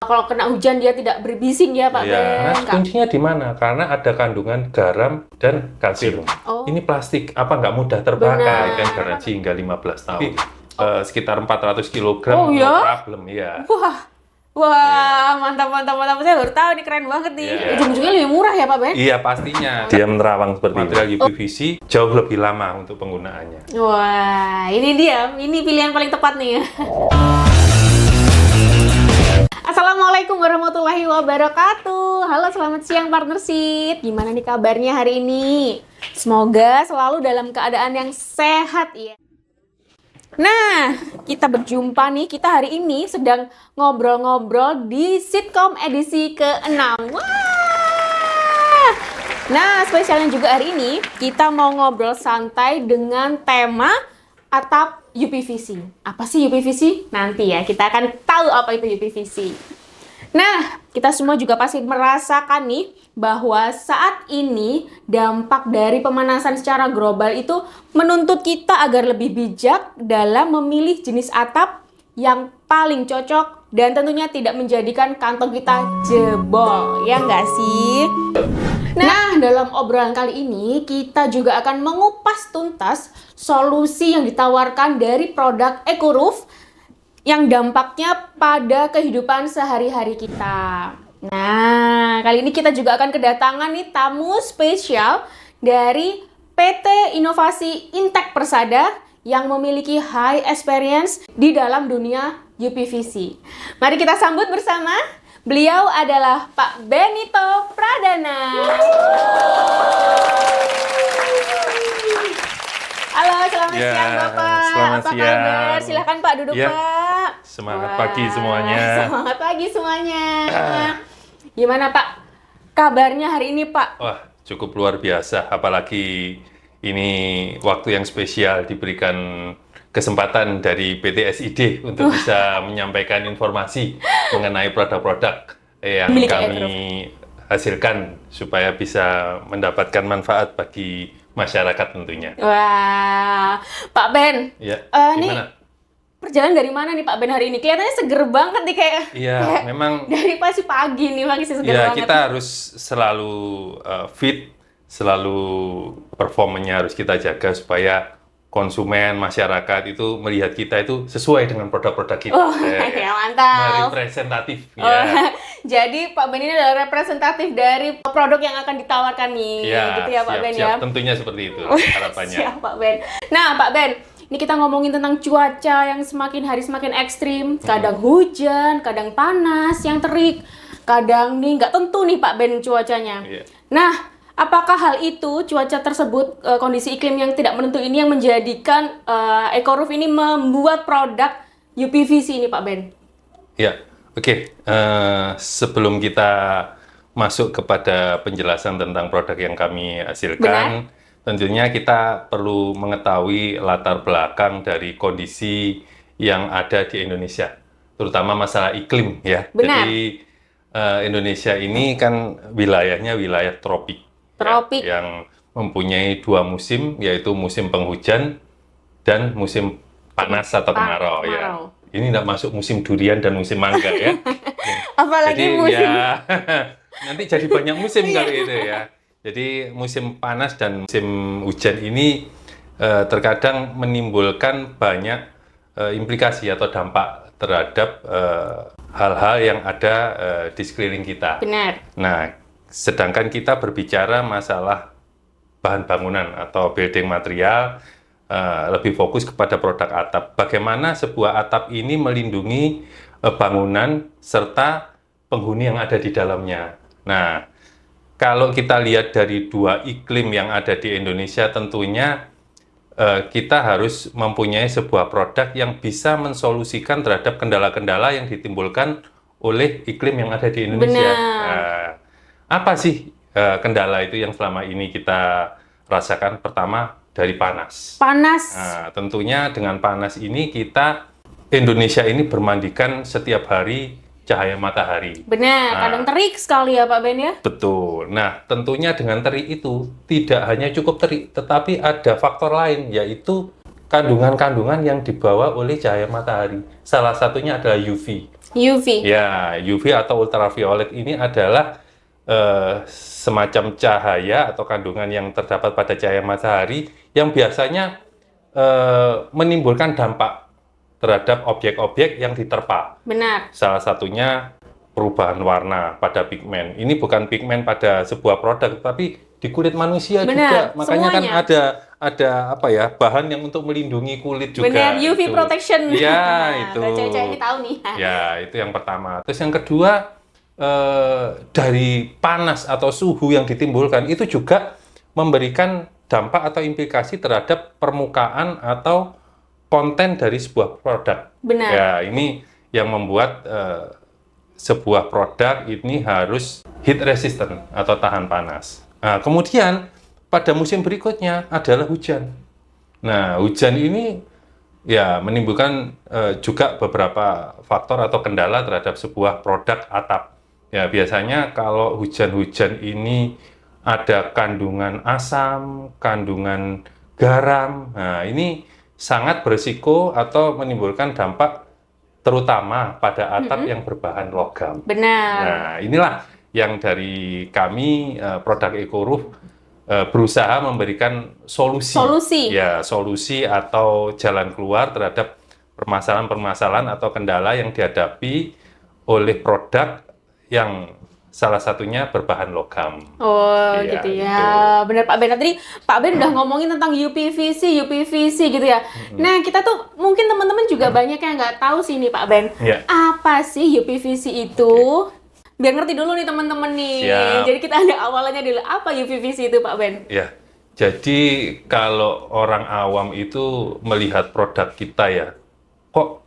Kalau kena hujan dia tidak berbising ya Pak Ben. Nah, kuncinya di mana? Karena ada kandungan garam dan kalsium. Ini plastik nggak mudah terbakar, kan garansi hingga 15 tahun. Sekitar 400 kg, no problem ya. Wah, mantap. Saya baru tahu nih, keren banget nih. Ujung-ujungnya lebih murah ya Pak Ben? Iya, pastinya. Dia menerawang seperti material UPVC jauh lebih lama untuk penggunaannya. Wah, ini pilihan paling tepat nih ya. Assalamualaikum warahmatullahi wabarakatuh. Halo, selamat siang partnership. Gimana nih kabarnya hari ini? Semoga selalu dalam keadaan yang sehat ya. Nah, kita berjumpa nih, kita hari ini sedang ngobrol-ngobrol di sitkom edisi ke-6. Wah! Nah, spesialnya juga hari ini, kita mau ngobrol santai dengan tema atap UPVC. Apa sih UPVC? Nanti ya, kita akan tahu apa itu UPVC. Nah, kita semua juga pasti merasakan nih bahwa saat ini dampak dari pemanasan secara global itu menuntut kita agar lebih bijak dalam memilih jenis atap yang paling cocok dan tentunya tidak menjadikan kantong kita jebol, ya nggak sih? Nah, dalam obrolan kali ini kita juga akan mengupas tuntas solusi yang ditawarkan dari produk EcoRoof yang dampaknya pada kehidupan sehari-hari kita. Nah, kali ini kita juga akan kedatangan nih tamu spesial dari PT Inovasi Intek Persada yang memiliki high experience di dalam dunia UPVC. Mari kita sambut bersama. Beliau adalah Pak Benito Pradana. Halo, selamat siang Bapak. Selamat Apa kabar? Silahkan Pak duduk Pak. Semangat pagi semuanya. Semangat pagi semuanya. Gimana Pak? Kabarnya hari ini Pak? Wah, cukup luar biasa. Apalagi ini waktu yang spesial diberikan kesempatan dari PT SID untuk bisa menyampaikan informasi mengenai produk-produk yang kami hasilkan supaya bisa mendapatkan manfaat bagi masyarakat tentunya. Wah, Pak Ben. Ya, gimana? Perjalanan dari mana nih Pak Ben hari ini? Kelihatannya seger banget nih kayak. Iya, memang. Dari pagi nih, pagi seger banget. Kita harus selalu fit, selalu performanya harus kita jaga supaya konsumen, masyarakat itu melihat kita itu sesuai dengan produk-produk kita. Ya, mantap. Representatif. Jadi Pak Ben ini adalah representatif dari produk yang akan ditawarkan nih. Gitu ya Pak Ben ya? Tentunya seperti itu harapannya. Siap Pak Ben. Nah Pak Ben, ini kita ngomongin tentang cuaca yang semakin hari semakin ekstrim. Kadang hujan, kadang panas, yang terik. Kadang nih nggak tentu nih Pak Ben cuacanya. Nah, apakah hal itu, cuaca tersebut, kondisi iklim yang tidak menentu ini yang menjadikan EcoRoof ini membuat produk UPVC ini Pak Ben? Ya, oke. Sebelum kita masuk kepada penjelasan tentang produk yang kami hasilkan, tentunya kita perlu mengetahui latar belakang dari kondisi yang ada di Indonesia, terutama masalah iklim ya. Benar. Jadi Indonesia ini kan wilayahnya wilayah tropik. Yang mempunyai dua musim, yaitu musim penghujan dan musim panas atau kemarau. Ya. Ini tidak masuk musim durian dan musim mangga ya. Apalagi jadi, musim. Nanti jadi banyak musim kali itu ya. Jadi musim panas dan musim hujan ini terkadang menimbulkan banyak implikasi atau dampak terhadap hal-hal yang ada di sekeliling kita. Benar. Nah, sedangkan kita berbicara masalah bahan bangunan atau building material, lebih fokus kepada produk atap. Bagaimana sebuah atap ini melindungi bangunan serta penghuni yang ada di dalamnya. Nah, kalau kita lihat dari dua iklim yang ada di Indonesia, tentunya kita harus mempunyai sebuah produk yang bisa mensolusikan terhadap kendala-kendala yang ditimbulkan oleh iklim yang ada di Indonesia. Apa sih kendala itu yang selama ini kita rasakan? Pertama, dari panas. Nah, tentunya dengan panas ini Indonesia ini bermandikan setiap hari cahaya matahari. Benar, kadang terik sekali ya Pak Ben ya? Betul. Nah, tentunya dengan terik itu tidak hanya cukup terik, tetapi ada faktor lain, yaitu kandungan-kandungan yang dibawa oleh cahaya matahari. Salah satunya adalah UV. UV. Ya, UV atau ultraviolet ini adalah semacam cahaya atau kandungan yang terdapat pada cahaya matahari yang biasanya menimbulkan dampak terhadap objek-objek yang diterpa. Benar. Salah satunya perubahan warna pada pigmen. Ini bukan pigmen pada sebuah produk, tapi di kulit manusia Benar, juga. Makanya kan semuanya. ada apa ya, bahan yang untuk melindungi kulit juga. Benar, UV itu. protection. Ya, Nah, itu. kalau cewek-cewek ini tahu nih. Ya, itu yang pertama. Terus yang kedua, dari panas atau suhu yang ditimbulkan itu juga memberikan dampak atau implikasi terhadap permukaan atau konten dari sebuah produk. Benar. Ya, ini yang membuat sebuah produk ini harus heat resistant atau tahan panas. Nah, kemudian pada musim berikutnya adalah hujan. Nah, hujan ini ya menimbulkan juga beberapa faktor atau kendala terhadap sebuah produk atap. Ya, biasanya kalau hujan-hujan ini ada kandungan asam, kandungan garam. Nah, ini sangat berisiko atau menimbulkan dampak terutama pada atap yang berbahan logam. Benar. Nah, inilah yang dari kami produk EcoRoof berusaha memberikan solusi. Ya, solusi atau jalan keluar terhadap permasalahan-permasalahan atau kendala yang dihadapi oleh produk yang salah satunya berbahan logam. Oh, Iya, gitu ya. gitu. Benar Pak Ben. Tadi Pak Ben udah ngomongin tentang UPVC gitu ya. Nah, kita tuh mungkin teman-teman juga banyak yang nggak tahu sih nih Pak Ben. Iya. Apa sih UPVC itu? Biar ngerti dulu nih teman-teman nih. Siap. Jadi kita ada awalannya dulu. Apa UPVC itu Pak Ben? Ya, jadi kalau orang awam itu melihat produk kita ya, kok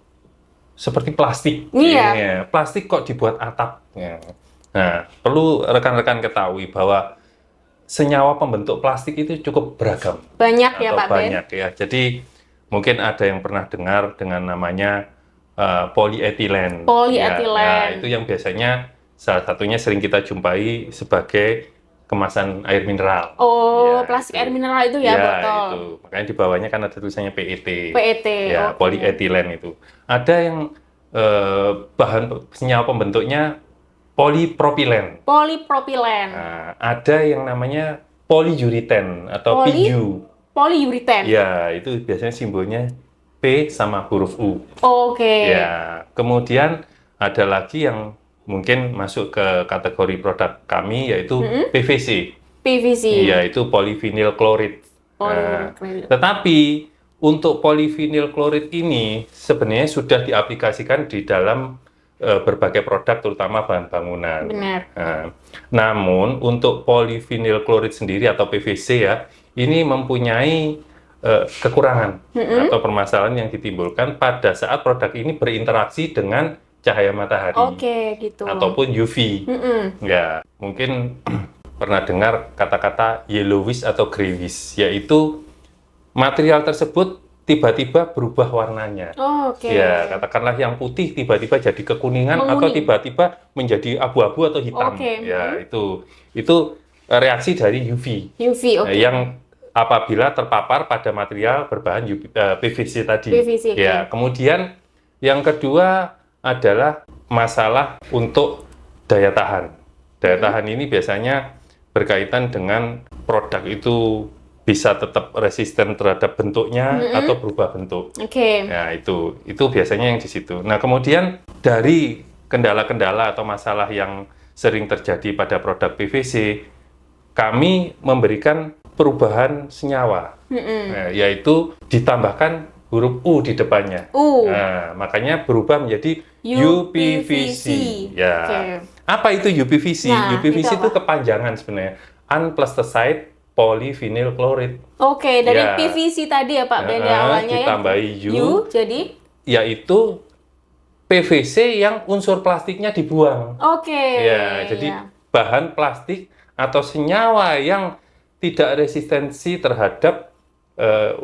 seperti plastik. Iya. Ya, plastik kok dibuat atap. Ya. Nah, perlu rekan-rekan ketahui bahwa senyawa pembentuk plastik itu cukup beragam. Banyak ya Atau Pak Ben? banyak ya. Jadi mungkin ada yang pernah dengar dengan namanya polyethylene. Polyethylene. Ya, itu yang biasanya salah satunya sering kita jumpai sebagai kemasan air mineral. Oh, Ya, plastik itu. air mineral itu ya, botol. Itu. Makanya di bawahnya kan ada tulisannya PET. PET, Ya, oke. polyethylene itu. Ada yang bahan senyawa pembentuknya polipropilen. Polipropilen. Nah, ada yang namanya polyurethane atau PU. Polyurethane. Ya, itu biasanya simbolnya P sama huruf U. Oke. Ya, kemudian ada lagi yang mungkin masuk ke kategori produk kami yaitu PVC. PVC. Iya, itu polyvinyl chloride. Polyvinyl Nah, chloride. tetapi untuk polyvinyl chloride ini sebenarnya sudah diaplikasikan di dalam berbagai produk, terutama bahan bangunan. Benar. Nah, namun untuk polyvinyl chloride sendiri atau PVC ya, ini mempunyai kekurangan atau permasalahan yang ditimbulkan pada saat produk ini berinteraksi dengan cahaya matahari Oke, gitu. ataupun UV. Ya, mungkin pernah dengar kata-kata yellowish atau greyish, yaitu material tersebut tiba-tiba berubah warnanya. Oke. Ya, katakanlah yang putih tiba-tiba jadi kekuningan atau Menguning. tiba-tiba menjadi abu-abu atau hitam. Oke. Ya, itu reaksi dari UV. UV, oke. Yang apabila terpapar pada material berbahan PVC tadi. PVC, oke. Ya, kemudian yang kedua adalah masalah untuk daya tahan. Daya tahan ini biasanya berkaitan dengan produk itu bisa tetap resisten terhadap bentuknya atau berubah bentuk. Oke. Nah, itu biasanya yang di situ. Nah, kemudian dari kendala-kendala atau masalah yang sering terjadi pada produk PVC, kami memberikan perubahan senyawa, nah, yaitu ditambahkan huruf U di depannya. Nah, makanya berubah menjadi UPVC. Ya. Oke. Apa itu UPVC? Nah, UPVC itu itu apa? kepanjangan sebenarnya. Unplasticized polyvinyl chloride. Oke, dari Ya. PVC tadi ya Pak Ben ya awalnya ya. Ditambahi U, jadi yaitu PVC yang unsur plastiknya dibuang. oke. Ya, jadi ya. bahan plastik atau senyawa yang tidak resistensi terhadap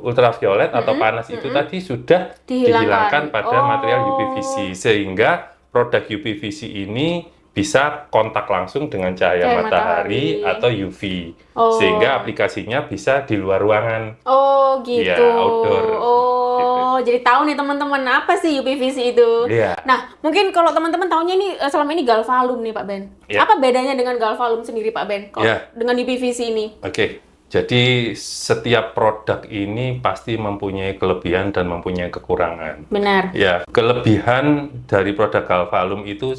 ultraviolet atau panas itu tadi sudah dihilangkan pada material UPVC, sehingga produk UPVC ini bisa kontak langsung dengan cahaya Cahaya matahari matahari. atau UV, Oh. sehingga aplikasinya bisa di luar ruangan. Oh gitu. Iya, outdoor. Oh Oh, jadi tahu nih teman-teman apa sih UPVC itu? Iya. Nah, mungkin kalau teman-teman taunya ini selama ini Galvalum nih Pak Ben. Iya. Apa bedanya dengan Galvalum sendiri Pak Ben? Kalau Iya. dengan UPVC ini? Oke, jadi setiap produk ini pasti mempunyai kelebihan dan mempunyai kekurangan. Benar. Ya, kelebihan dari produk Galvalum itu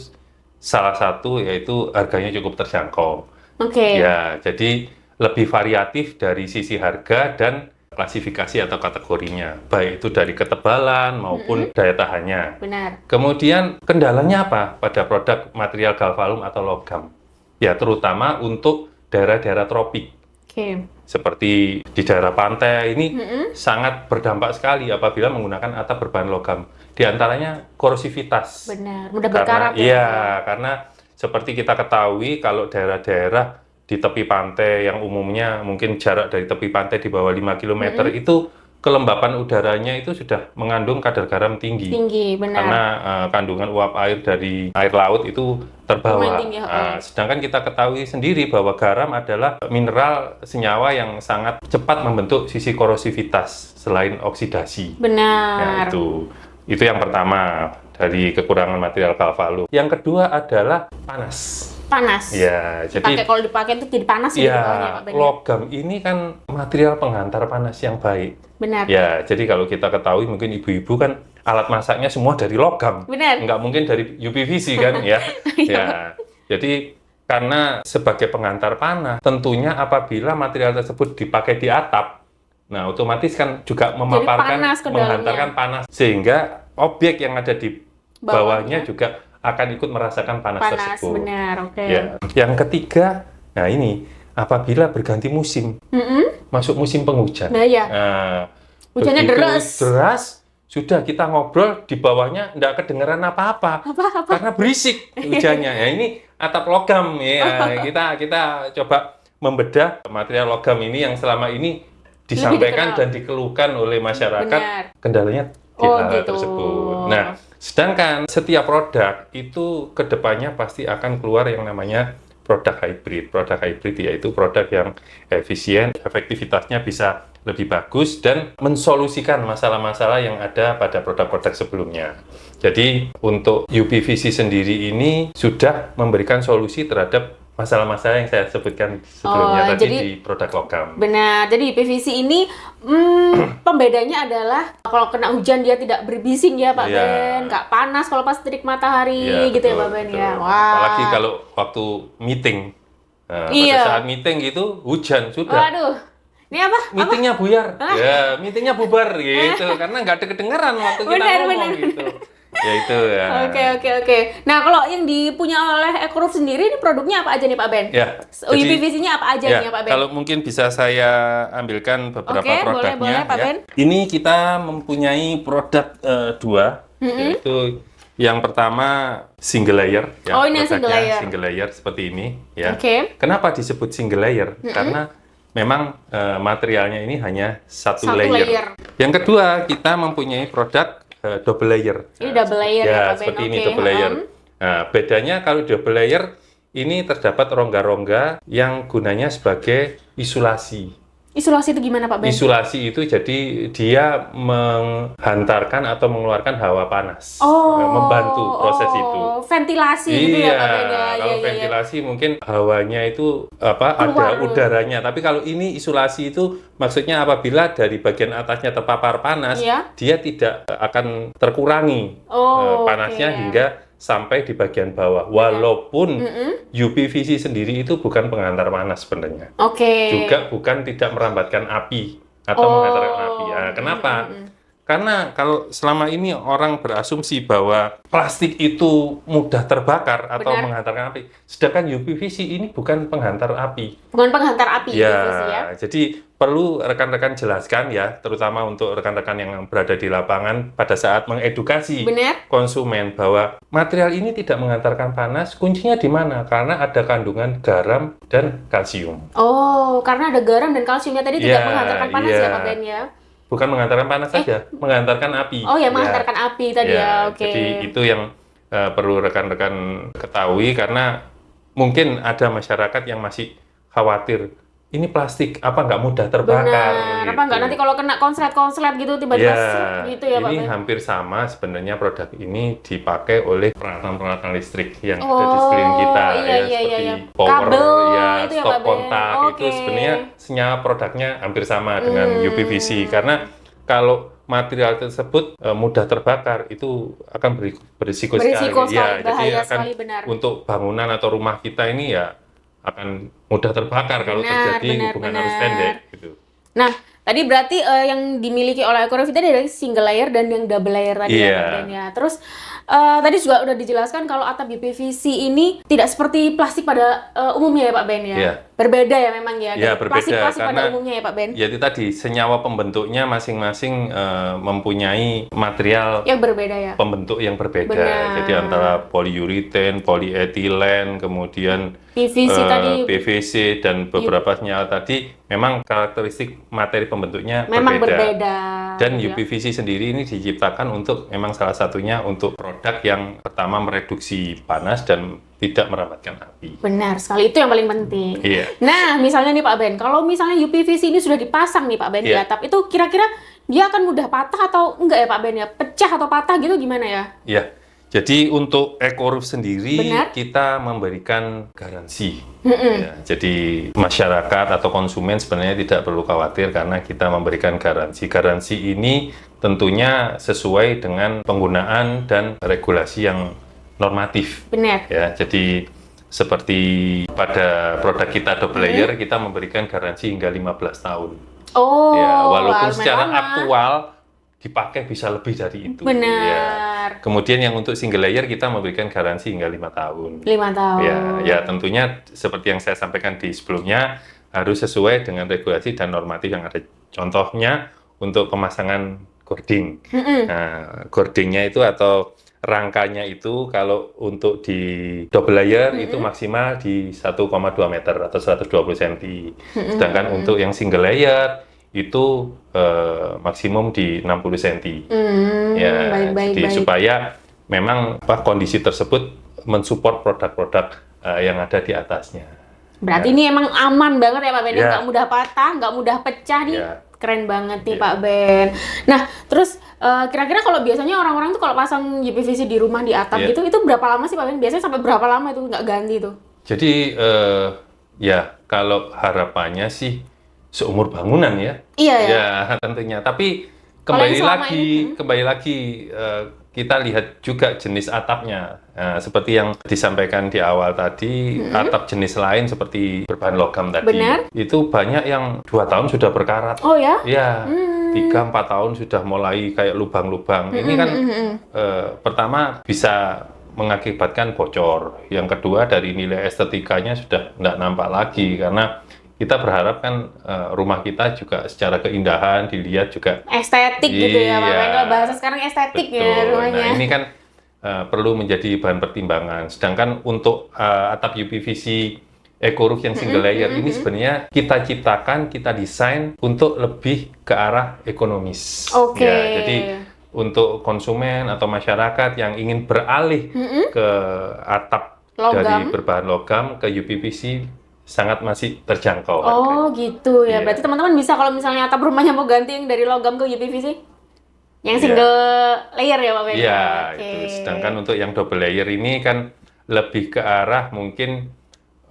salah satu yaitu harganya cukup terjangkau. Oke. Ya, jadi lebih variatif dari sisi harga dan klasifikasi atau kategorinya, baik itu dari ketebalan maupun daya tahannya. Benar. Kemudian kendalanya apa pada produk material Galvalum atau logam? Ya, terutama untuk daerah-daerah tropik. Oke. Seperti di daerah pantai ini sangat berdampak sekali apabila menggunakan atap berbahan logam. Di antaranya korosivitas. Benar. Mudah Karena berkarat ya. karena seperti kita ketahui kalau daerah-daerah di tepi pantai yang umumnya mungkin jarak dari tepi pantai di bawah 5 km itu kelembapan udaranya itu sudah mengandung kadar garam tinggi. Tinggi, benar. Karena kandungan uap air dari air laut itu terbawa. Lumayan tinggi, Sedangkan kita ketahui sendiri bahwa garam adalah mineral senyawa yang sangat cepat membentuk sisi korosivitas selain oksidasi. Benar. Ya, itu yang pertama dari kekurangan material Galvalum. Yang kedua adalah panas. Panas. Ya, jadi Kalau dipakai itu jadi panas gitu bawahnya, Pak Ben. logam ini kan material penghantar panas yang baik. Benar. Ya, jadi kalau kita ketahui mungkin ibu-ibu kan alat masaknya semua dari logam. Benar. Nggak mungkin dari UPVC kan ya. Ya. Jadi karena sebagai penghantar panas, tentunya apabila material tersebut dipakai di atap, nah otomatis kan juga memaparkan, panas ke menghantarkan panas, sehingga objek yang ada di bawahnya juga akan ikut merasakan panas tersebut. Benar, oke. Ya. Yang ketiga, nah ini apabila berganti musim, masuk musim penghujan. Nah, ya. Nah, Hujannya begitu deras, sudah kita ngobrol di bawahnya nggak kedengeran apa-apa karena berisik hujannya. Ya ini atap logam ya. Kita coba membedah material logam ini yang selama ini disampaikan dan dikeluhkan oleh masyarakat. Benar. Kendalanya di hal gitu. tersebut. Nah, sedangkan setiap produk itu kedepannya pasti akan keluar yang namanya produk hybrid. Produk hybrid yaitu produk yang efisien, efektivitasnya bisa lebih bagus dan mensolusikan masalah-masalah yang ada pada produk-produk sebelumnya. Jadi untuk UPVC sendiri ini sudah memberikan solusi terhadap masalah-masalah yang saya sebutkan sebelumnya tadi di produk logam. Benar, jadi PVC ini pembedanya adalah kalau kena hujan dia tidak berbising ya Pak Ben, nggak panas kalau pas terik matahari gitu ya Pak Ben ya. Wah. Apalagi kalau waktu meeting, pada saat meeting gitu hujan sudah. Waduh, ini apa? Meetingnya buyar, ya meetingnya bubar gitu, karena nggak ada kedengaran waktu kita ngomong gitu. Ya itu ya. Oke. Nah, kalau yang dipunya oleh Ekoruf sendiri ini produknya apa aja nih Pak Ben? Ya. UPVC-nya apa aja nih Pak Ben? Kalau mungkin bisa saya ambilkan beberapa produknya. Boleh, Pak Ben. Ini kita mempunyai produk dua, yaitu yang pertama single layer. Ya, ini single layer. Single layer seperti ini. Ya. Oke. Kenapa disebut single layer? Karena memang materialnya ini hanya satu layer. Yang kedua, kita mempunyai produk double layer. Ini double layer ya Pak Ben. Seperti ini double layer. Nah, bedanya kalau double layer ini terdapat rongga-rongga yang gunanya sebagai isolasi. Isolasi itu gimana Pak Ben? Isolasi itu jadi dia menghantarkan atau mengeluarkan hawa panas, membantu proses itu. Ventilasi gitu ya Pak Ben ya. Kalau ventilasi mungkin hawanya itu ada udaranya, tapi kalau ini isolasi itu maksudnya apabila dari bagian atasnya terpapar panas, dia tidak akan terkurangi panasnya hingga sampai di bagian bawah. Walaupun UPVC sendiri itu bukan penghantar panas sebenarnya. Juga bukan tidak merambatkan api atau menghantarkan api. Ya, kenapa? Karena kalau selama ini orang berasumsi bahwa plastik itu mudah terbakar atau menghantarkan api, sedangkan UPVC ini bukan penghantar api. Bukan penghantar api UPVC ya. Jadi perlu rekan-rekan jelaskan ya, terutama untuk rekan-rekan yang berada di lapangan pada saat mengedukasi konsumen bahwa material ini tidak menghantarkan panas, kuncinya di mana? Karena ada kandungan garam dan kalsium. Karena ada garam dan kalsiumnya tadi tidak menghantarkan panas ya Pak Ben ya. Bukan menghantarkan panas saja, menghantarkan api. Menghantarkan api tadi ya. Oke. Jadi itu yang perlu rekan-rekan ketahui karena mungkin ada masyarakat yang masih khawatir. ini plastik apa nggak mudah terbakar? Benar. Apa nggak gitu. nanti kalau kena konslet-konslet gitu tiba-tiba set gitu ya Pak ini Ben? hampir sama sebenarnya produk ini dipakai oleh peralatan-peralatan listrik yang ada di sekeliling kita iya, iya, seperti iya. power, Kabel ya, itu ya, stop Pak Ben? kontak itu Oke. sebenarnya senyawa produknya hampir sama dengan UPVC karena kalau material tersebut mudah terbakar itu akan berisiko Berisiko sekali. sekali, Ya, jadi bahaya akan sekali, benar. untuk bangunan atau rumah kita ini ya akan mudah terbakar kalau Benar, terjadi benar, hubungan benar. arus pendek gitu. Nah, tadi berarti yang dimiliki oleh Ecorevita dari single layer dan yang double layer tadi ya, Iya. Pak Ben ya. Terus tadi juga udah dijelaskan kalau atap UPVC ini tidak seperti plastik pada umumnya ya Pak Ben ya. Iya. Berbeda ya memang ya. Ya, dari berbeda plastik-plastik pada karena umumnya ya Pak Ben. ya itu tadi senyawa pembentuknya masing-masing mempunyai material Yang berbeda ya. pembentuk yang berbeda. Benar. Jadi antara polyurethane, polyethylene, kemudian PVC tadi PVC dan beberapa senyawa tadi memang karakteristik materi pembentuknya memang berbeda. Dan gitu ya. UPVC sendiri ini diciptakan untuk memang salah satunya untuk produk yang pertama mereduksi panas dan tidak merambatkan api. Benar sekali, itu yang paling penting. Iya. Nah, misalnya nih Pak Ben, kalau misalnya UPVC ini sudah dipasang nih Pak Ben di Iya. atap, itu kira-kira dia akan mudah patah atau enggak ya Pak Ben ya? Pecah atau patah gitu gimana ya? Ya, jadi untuk Ecoroof sendiri Benar. kita memberikan garansi. Ya, jadi masyarakat atau konsumen sebenarnya tidak perlu khawatir karena kita memberikan garansi. Garansi ini tentunya sesuai dengan penggunaan dan regulasi yang normatif. Benar. Ya, jadi seperti pada produk kita double layer kita memberikan garansi hingga 15 tahun. Oh, Ya, walaupun lumayan secara lama. aktual dipakai bisa lebih dari itu. Benar. Ya. Kemudian yang untuk single layer kita memberikan garansi hingga 5 tahun. 5 tahun. Ya tentunya seperti yang saya sampaikan di sebelumnya harus sesuai dengan regulasi dan normatif yang ada. Contohnya untuk pemasangan gording. Nah, gordingnya itu atau rangkanya itu kalau untuk di double layer itu maksimal di 1,2 meter atau 120 cm. Sedangkan untuk yang single layer itu maksimum di 60 cm. Ya, baik. jadi supaya memang kondisi tersebut mensupport produk-produk yang ada di atasnya. Berarti ini emang aman banget ya Pak Ben, Ya. nggak mudah patah, nggak mudah pecah nih. Ya. Keren banget nih Ya. Pak Ben. Nah, terus kira-kira kalau biasanya orang-orang tuh kalau pasang UPVC di rumah di atap Ya. gitu, itu berapa lama sih Pak Ben? Biasanya sampai berapa lama itu nggak ganti tuh? Jadi ya kalau harapannya sih seumur bangunan ya. Iya ya. Ya tentunya. Tapi Kalau yang selama kembali lagi kita lihat juga jenis atapnya. Nah, seperti yang disampaikan di awal tadi, atap jenis lain seperti berbahan logam tadi. Benar. Itu banyak yang 2 tahun sudah berkarat. Oh ya? Ya, 3-4 tahun sudah mulai kayak lubang-lubang. Ini kan pertama bisa mengakibatkan bocor. Yang kedua dari nilai estetikanya sudah tidak nampak lagi karena kita berharap kan rumah kita juga secara keindahan dilihat juga Estetik gitu ya Pak Ben. Iya. Kalau bahasa sekarang estetik ya betul. rumahnya. Nah, ini kan perlu menjadi bahan pertimbangan. Sedangkan untuk atap UPVC Ecoroof yang single layer ini sebenarnya kita ciptakan, kita desain untuk lebih ke arah ekonomis. Oke. Ya, jadi untuk konsumen atau masyarakat yang ingin beralih ke atap Logam. dari berbahan logam ke UPVC sangat masih terjangkau. Oh gitu ya. Iya. Berarti teman-teman bisa kalau misalnya atap rumahnya mau ganti yang dari logam ke UPVC? Yang Iya. single layer ya Pak Ben? Iya, Oke. itu. Sedangkan untuk yang double layer ini kan lebih ke arah mungkin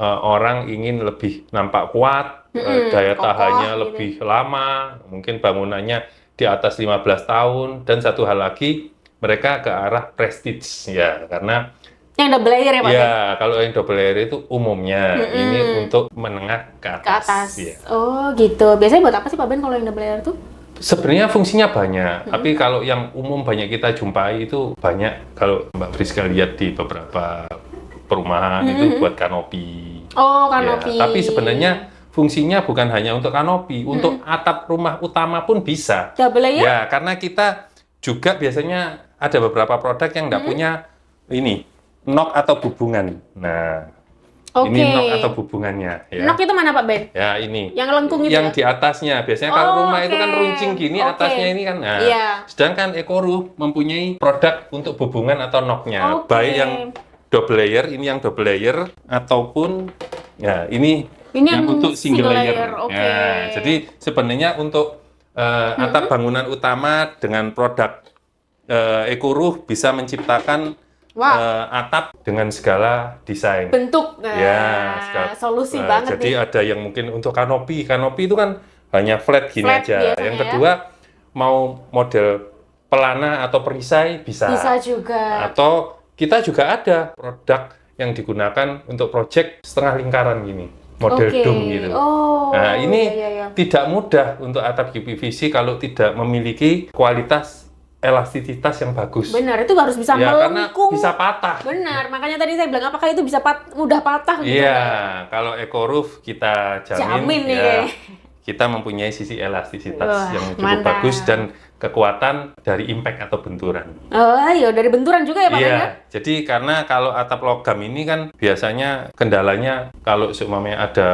orang ingin lebih nampak kuat, daya kokoh tahannya gitu. lebih lama, mungkin bangunannya di atas 15 tahun, dan satu hal lagi mereka ke arah prestige ya, karena Yang double layer ya Pak Ben? ya kalau yang double layer itu umumnya ini untuk menengah ke Ke atas. ya. Oh gitu. Biasanya buat apa sih Pak Ben kalau yang double layer tuh? Sebenarnya fungsinya banyak, tapi kalau yang umum banyak kita jumpai itu banyak. Kalau Mbak Friska lihat di beberapa perumahan itu buat kanopi. Oh Ya, kanopi. tapi sebenarnya fungsinya bukan hanya untuk kanopi, untuk atap rumah utama pun bisa. double layer? Ya, karena kita juga biasanya ada beberapa produk yang nggak punya ini nok atau bubungan. Nah, Oke. ini nok atau bubungannya. Ya. Nok itu mana Pak Ben? Ya ini. Yang lengkung itu Yang ya? di atasnya. Biasanya kalau Oh, rumah itu kan oke. runcing gini, Oke. atasnya ini kan. Nah, Iya. sedangkan Ecoroof mempunyai produk untuk bubungan atau noknya. Oke. Baik yang double layer, ini yang double layer, ataupun ya ini Ini yang yang untuk single single layer. layer, oke. Ya, jadi sebenarnya untuk atap bangunan utama dengan produk EcoRoof bisa menciptakan Wah. atap dengan segala desain. Bentuk, solusi banget jadi nih. ada yang mungkin untuk kanopi itu kan hanya flat gini Flat aja. biasanya Yang ya. kedua mau model pelana atau perisai bisa. Bisa juga. Atau kita juga ada produk yang digunakan untuk project setengah lingkaran gini, model Oke. dome gitu. Oh, Nah, ini iya. tidak mudah untuk atap UPVC kalau tidak memiliki kualitas elastisitas yang bagus. Benar, itu harus bisa Ya, karena melengkung. bisa patah. Benar, makanya tadi saya bilang apakah itu bisa mudah patah gitu. Iya, kalau EcoRoof kita Jamin nih, ya, kayak. kita mempunyai sisi elastisitas Wah, yang cukup mantap. bagus dan kekuatan dari impact atau benturan. Oh, iya dari benturan juga ya Pak Ben ya? Iya, jadi karena kalau atap logam ini kan biasanya kendalanya kalau seumpamanya ada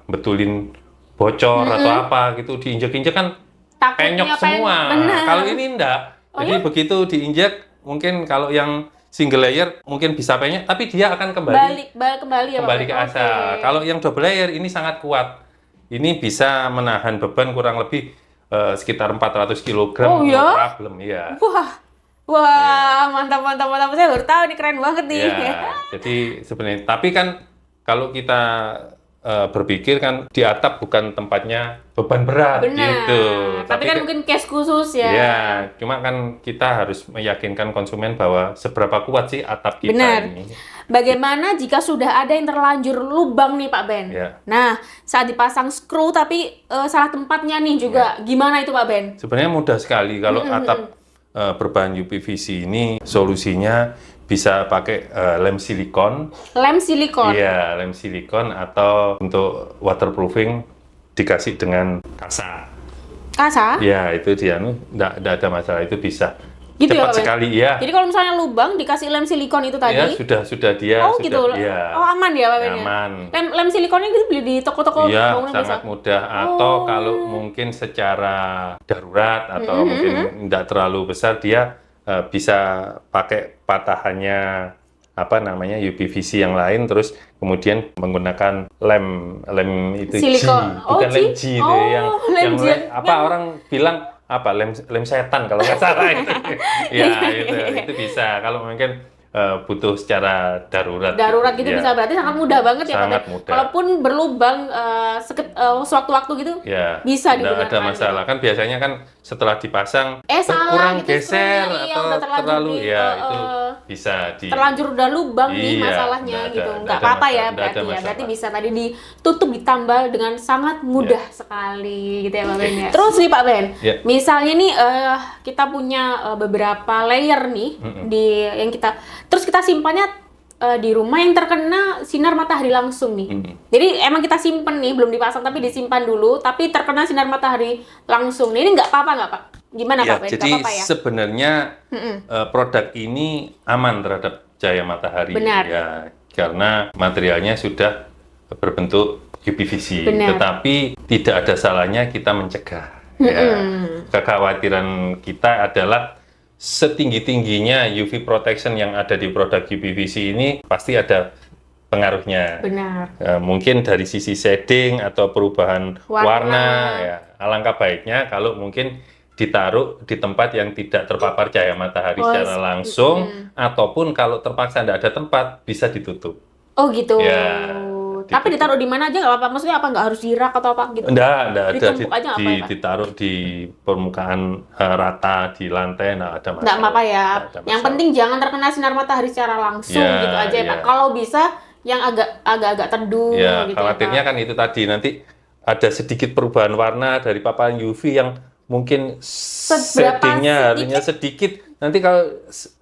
betulin bocor atau apa gitu diinjek-injek kan Takutnya penyok semua. Benar. Kalau ini enggak. Oh, Jadi begitu diinjek mungkin kalau yang single layer mungkin bisa penyok tapi dia akan kembali kembali ya Pak kembali Ben? ke asal. Oke. Kalau yang double layer ini sangat kuat. Ini bisa menahan beban kurang lebih sekitar 400 kg. Oh, no ya? problem, ya. Wah, mantap. Saya baru tahu nih, keren banget nih. Ya, jadi sebenarnya, tapi kan kalau kita berpikir kan di atap bukan tempatnya beban berat Benar. gitu. Tapi kan mungkin case khusus ya. Ya, cuma kan kita harus meyakinkan konsumen bahwa seberapa kuat sih atap kita Benar. ini. Bagaimana jika sudah ada yang terlanjur lubang nih Pak Ben? Ya. Nah, saat dipasang skru tapi salah tempatnya nih juga, gimana itu Pak Ben? Sebenarnya mudah sekali kalau atap berbahan UPVC ini solusinya bisa pakai lem silikon. Lem silikon. Iya, lem silikon atau untuk waterproofing dikasih dengan kasa. Kasa? Ya, itu dia, enggak ada masalah, itu bisa. Gitu ya, Cepat Pak Ben? sekali, ya. Jadi kalau misalnya lubang dikasih lem silikon itu tadi? Ya, sudah dia. Oh sudah, gitu. Ya. Oh aman ya Pak Ben? Aman. Lem silikonnya gitu beli di toko-toko Iya, bangunan sangat biasa? mudah. Atau kalau mungkin secara darurat atau mungkin tidak terlalu besar, dia bisa pakai patahannya UPVC yang lain, terus kemudian menggunakan lem itu Silikon. G, bukan lem G itu lem G. orang bilang lem setan kalau nggak salah itu. Ya, itu bisa. Kalau mungkin butuh secara darurat. Darurat gitu Ya. bisa, berarti sangat mudah banget ya Pak Sangat Ben? mudah. Kalaupun berlubang sewaktu-waktu gitu, Ya, bisa nggak digunakan. ada masalah. Kan biasanya kan setelah dipasang salah kurang gitu geser skrunya, iya, atau udah terlanjur itu bisa terlanjur udah lubang nih Iya, masalahnya nggak ada- gitu. nggak Nggak ada apa-apa ya masalah, nggak berarti ada ya. masalah. Berarti bisa tadi ditutup ditambal dengan sangat mudah Iya. sekali gitu ya Pak Ben ya. Terus nih Pak Ben, Iya. misalnya nih kita punya beberapa layer nih di yang terus kita simpannya di rumah yang terkena sinar matahari langsung nih. Jadi emang kita simpen nih, belum dipasang tapi disimpan dulu, tapi terkena sinar matahari langsung. Nih, ini nggak apa-apa nggak Pak? Gimana Ya, Pak Ben? jadi Nggak apa-apa ya? sebenarnya produk ini aman terhadap cahaya matahari. Benar. Ya, karena materialnya sudah berbentuk UPVC. Benar. Tetapi tidak ada salahnya kita mencegah. Ya, kekhawatiran kita adalah setinggi-tingginya UV protection yang ada di produk UPVC ini pasti ada pengaruhnya. Benar. Mungkin dari sisi shading atau perubahan Warna. warna, ya. Alangkah baiknya kalau mungkin ditaruh di tempat yang tidak terpapar cahaya matahari secara langsung, ataupun kalau terpaksa tidak ada tempat bisa ditutup. Oh gitu. Ya, Tapi ditutup. ditaruh di mana aja nggak apa-apa? Maksudnya apa nggak harus di rak atau apa gitu? Enggak ada. Ditumpuk aja nggak apa-apa? Ditaruh di permukaan rata di lantai, nggak ada masalah. Nggak apa-apa ya. Nggak ada Yang masalah. penting jangan terkena sinar matahari secara langsung Ya, gitu aja ya ya. Pak. Kalau bisa yang agak teduh Ya, gitu khawatirnya ya Pak. kan itu tadi, nanti ada sedikit perubahan warna dari paparan UV yang mungkin shadingnya harinya sedikit. Nanti kalau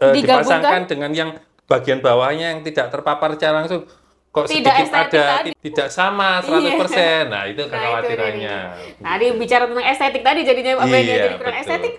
dipasangkan dengan yang bagian bawahnya yang tidak terpapar secara langsung, kok Tidak sedikit estetik ada, tadi. tidak sama 100%. Nah, itu kekhawatirannya. Tadi bicara tentang estetik tadi jadinya Pak Ben ya, Iya, jadi kurang betul. estetik.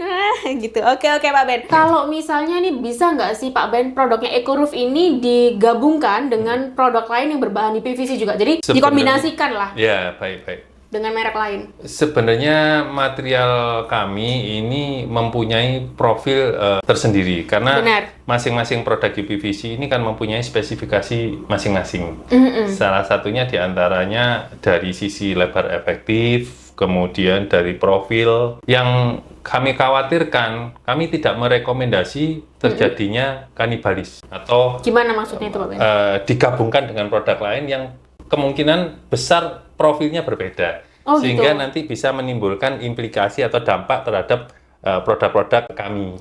Gitu. Oke Pak Ben. Kalau misalnya nih bisa nggak sih Pak Ben produknya EcoRoof ini digabungkan dengan produk lain yang berbahan UPVC juga? Jadi Sebenarnya- dikombinasikan lah. Ya, baik. dengan merek lain? Sebenarnya material kami ini mempunyai profil tersendiri karena Benar. masing-masing produk UPVC ini kan mempunyai spesifikasi masing-masing. Salah satunya diantaranya dari sisi lebar efektif, kemudian dari profil. Yang kami khawatirkan, kami tidak merekomendasi terjadinya kanibalis atau Gimana maksudnya itu Pak Ben? digabungkan dengan produk lain yang kemungkinan besar profilnya berbeda, Oh, sehingga gitu. nanti bisa menimbulkan implikasi atau dampak terhadap produk-produk kami,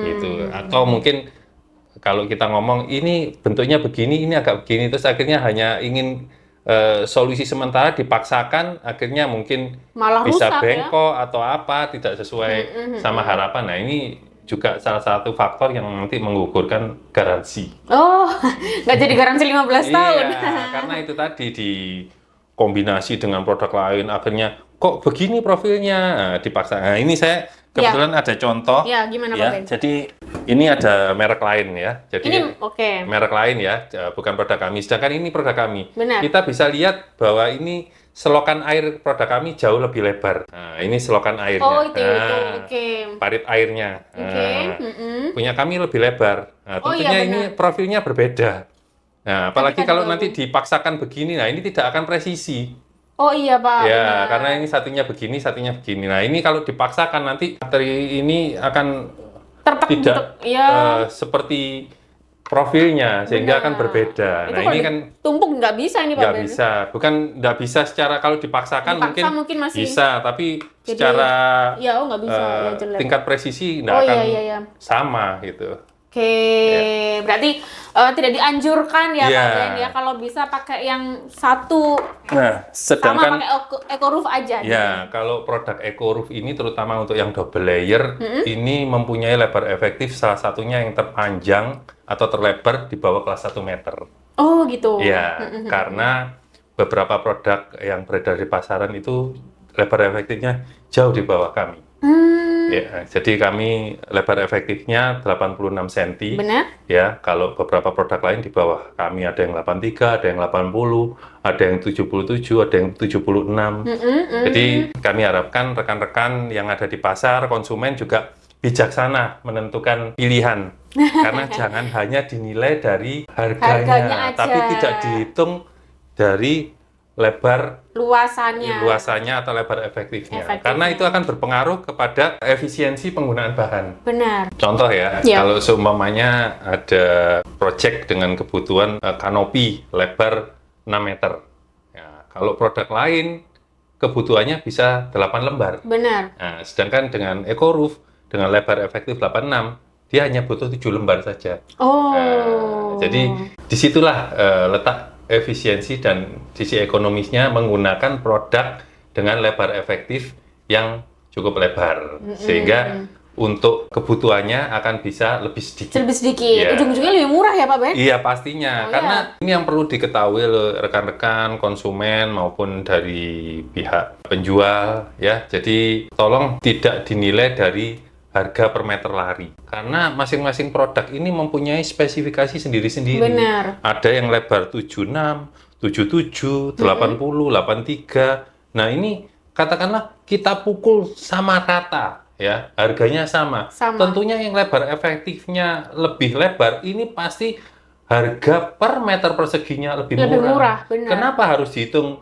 gitu. Atau mungkin kalau kita ngomong ini bentuknya begini, ini agak begini, terus akhirnya hanya ingin solusi sementara dipaksakan, akhirnya mungkin Malah bisa rusak ya. bengkok atau apa, tidak sesuai sama harapan. Nah, ini juga salah satu faktor yang nanti menggugurkan garansi. Oh, nggak jadi garansi 15 tahun. Iya, karena itu tadi di kombinasi dengan produk lain, akhirnya kok begini profilnya, dipaksa. Nah, ini saya kebetulan ada contoh. Ya, gimana Pak Ya, Ben? jadi ini ada merek lain ya. Jadi Ini oke. merek lain ya, bukan produk kami. Sedangkan ini produk kami. Benar. Kita bisa lihat bahwa ini selokan air produk kami jauh lebih lebar. Nah, ini selokan airnya. Oh, itu. Nah, Oke. parit airnya. Oke. Nah, punya kami lebih lebar. Nah, Oh, tentunya iya, ini benar. profilnya berbeda. Nah, apalagi Ketika kalau digabung. nanti dipaksakan begini, nah ini tidak akan presisi. Oh iya Pak. Ya, benar. karena ini satunya begini, satunya begini. Nah, ini kalau dipaksakan nanti materi ini akan Tertek tidak gitu. Ya. seperti profilnya, sehingga akan berbeda. Itu Nah, kalau ini kan tumpuk nggak bisa ini Pak nggak Ben. bisa. Bukan nggak bisa secara kalau dipaksakan Dipaksa mungkin masih- bisa, tapi Jadi, secara ya, oh nggak bisa, ya jelek. tingkat presisi nggak Oh, akan iya. sama gitu. Oke, berarti tidak dianjurkan ya Iya. Pak Ben ya kalau bisa pakai yang satu Nah, sama sedangkan pakai eco roof aja. ya, kalau produk EcoRoof ini terutama untuk yang double layer, ini mempunyai lebar efektif salah satunya yang terpanjang atau terlebar di bawah kelas 1 meter. Oh gitu. Ya, karena beberapa produk yang beredar di pasaran itu lebar efektifnya jauh di bawah kami. Ya, jadi kami lebar efektifnya 86 cm. Benar? Ya, kalau beberapa produk lain di bawah kami ada yang 83, ada yang 80, ada yang 77, ada yang 76. Jadi kami harapkan rekan-rekan yang ada di pasar, konsumen juga bijaksana menentukan pilihan. Karena jangan hanya dinilai dari Harganya aja. tapi tidak dihitung dari lebar Luasannya. atau lebar efektifnya. Efektifnya. Karena itu akan berpengaruh kepada efisiensi penggunaan bahan. Benar. Contoh ya, Ya. kalau seumpamanya ada project dengan kebutuhan kanopi lebar 6 meter. Ya, kalau produk lain kebutuhannya bisa 8 lembar. Benar. Nah, sedangkan dengan EcoRoof dengan lebar efektif 86, dia hanya butuh 7 lembar saja. Oh. Jadi disitulah letak efisiensi dan sisi ekonomisnya menggunakan produk dengan lebar efektif yang cukup lebar, sehingga untuk kebutuhannya akan bisa lebih sedikit. Lebih sedikit. Ya. Ujung-ujungnya lebih murah ya Pak Ben? Iya pastinya, Oh, karena ini yang perlu diketahui oleh rekan-rekan konsumen maupun dari pihak penjual ya. Jadi tolong tidak dinilai dari harga per meter lari, karena masing-masing produk ini mempunyai spesifikasi sendiri-sendiri. Benar. Ada yang lebar 76, 77, 80, 83. Nah ini katakanlah kita pukul sama rata ya, harganya sama. Sama. Tentunya yang lebar efektifnya lebih lebar, ini pasti harga per meter perseginya lebih Lebih murah. murah, benar. Kenapa harus dihitung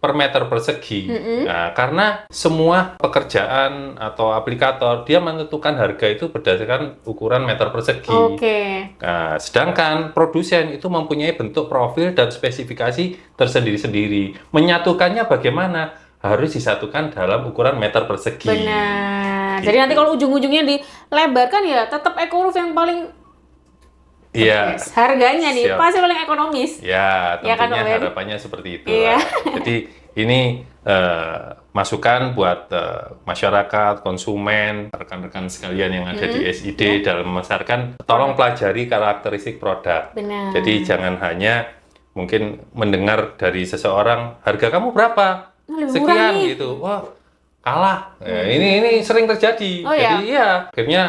per meter persegi? Nah, karena semua pekerjaan atau aplikator dia menentukan harga itu berdasarkan ukuran meter persegi. Oke. Nah, sedangkan produsen itu mempunyai bentuk profil dan spesifikasi tersendiri-sendiri. Menyatukannya bagaimana? Harus disatukan dalam ukuran meter persegi. Benar. Gitu. Jadi nanti kalau ujung-ujungnya dilebarkan ya tetap eco roof yang paling Iya. harganya nih Siap. pasti paling ekonomis. Ya, Ya kan, tentunya Pak Ben? harapannya seperti itu. Iya. Jadi ini masukan buat masyarakat, konsumen, rekan-rekan sekalian yang ada di SID dalam memasarkan, tolong pelajari karakteristik produk. Benar. Jadi jangan hanya mungkin mendengar dari seseorang, harga kamu berapa? Lebih murah Sekian nih. gitu. Wah, kalah. Nah, ini sering terjadi. Oh, Jadi iya, akhirnya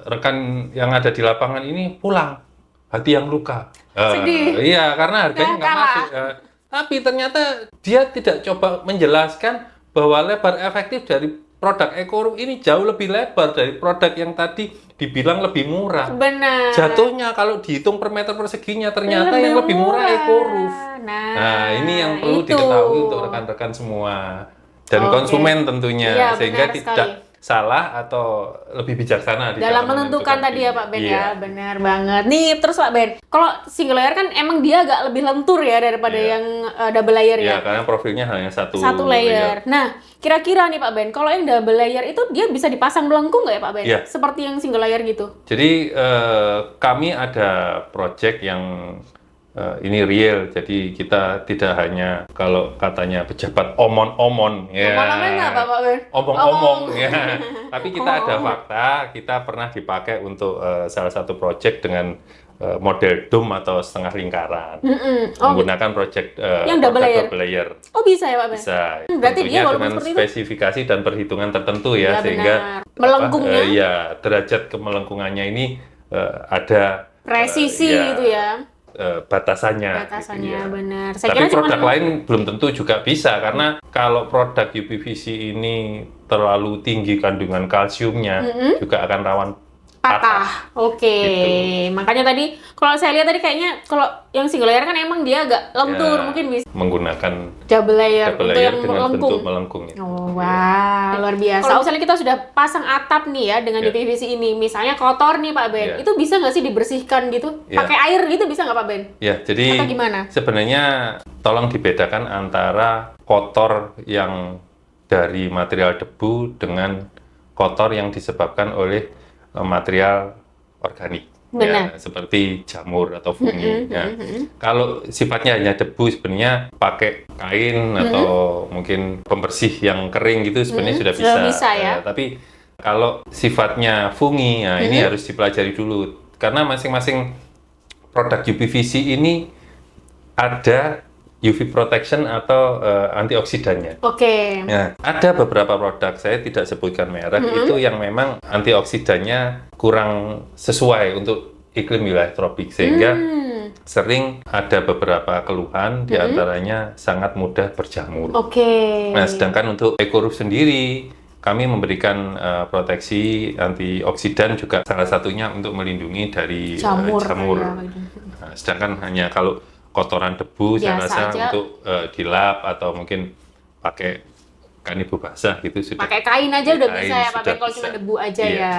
rekan yang ada di lapangan ini pulang hati yang luka. Sedih. Iya, karena harganya Nah, nggak kalah. masuk. Tapi ternyata dia tidak coba menjelaskan bahwa lebar efektif dari produk EcoRoof ini jauh lebih lebar dari produk yang tadi dibilang lebih murah. Benar. Jatuhnya kalau dihitung per meter perseginya ternyata yang lebih murah EcoRoof. Nah, ini yang perlu itu. diketahui untuk rekan-rekan semua dan Oke. konsumen tentunya, Iya, sehingga benar tidak sekali. salah atau lebih bijaksana di Dalam menentukan tadi ya Pak Ben Iya. ya, benar banget. Nih terus Pak Ben, kalau single layer kan emang dia agak lebih lentur ya daripada Iya. yang double layer Iya, ya. karena profilnya hanya satu Layer. Nah, kira-kira nih Pak Ben, kalau yang double layer itu dia bisa dipasang melengkung nggak ya Pak Ben? Iya. Seperti yang single layer gitu. Jadi kami ada project yang ini real, jadi kita tidak hanya kalau katanya pejabat omon-omon ya. Omong-omong nggak Pak Ben? Omong-omong ya. Tapi kita ada fakta, kita pernah dipakai untuk salah satu project dengan model dome atau setengah lingkaran. Menggunakan project yang double produk layer. double layer. Oh bisa ya Pak Ben? Bisa. Berarti dia Tentunya walaupun dengan seperti itu spesifikasi dan perhitungan tertentu ya, Ya, sehingga benar. Melengkungnya? ya derajat kemelengkungannya ini ada presisi ya, gitu ya. batasannya. Batasannya gitu ya. benar. Saya Tapi kira cuman produk lain belum tentu juga bisa karena kalau produk UPVC ini terlalu tinggi kandungan kalsiumnya juga akan rawan patah. Oke. Gitu. Makanya tadi kalau saya lihat tadi kayaknya kalau yang single layer kan emang dia agak lentur, Ya, mungkin bisa menggunakan double layer double untuk layer yang dengan melengkung. bentuk melengkung. Oh, wah, luar biasa. Kalau misalnya kita sudah pasang atap nih ya dengan Ya. UPVC ini, misalnya kotor nih Pak Ben, Ya. itu bisa nggak sih dibersihkan gitu? Ya. Pakai air gitu bisa nggak Pak Ben? Ya, jadi Atau gimana? sebenarnya tolong dibedakan antara kotor yang dari material debu dengan kotor yang disebabkan oleh material organik. Benar. Ya, seperti jamur atau fungi. Ya. Kalau sifatnya hanya debu sebenarnya pakai kain atau mungkin pembersih yang kering gitu sebenarnya sudah bisa. Sudah bisa ya. Tapi kalau sifatnya fungi, ya ini harus dipelajari dulu karena masing-masing produk UPVC ini ada UV protection atau antioksidannya. Oke. Ya, ada beberapa produk, saya tidak sebutkan merek, itu yang memang antioksidannya kurang sesuai untuk iklim wilayah tropik, sehingga sering ada beberapa keluhan, diantaranya sangat mudah berjamur. Oke. Nah, sedangkan untuk EcoRoof sendiri, kami memberikan proteksi antioksidan juga salah satunya untuk melindungi dari jamur. Ya. Nah, sedangkan hanya kalau kotoran debu saya Biasa rasa aja. untuk dilap atau mungkin pakai kanibu basah gitu sudah. Pakai kain aja udah Kain bisa ya Pak sudah Ben kalau bisa. cuma debu aja Iya. ya.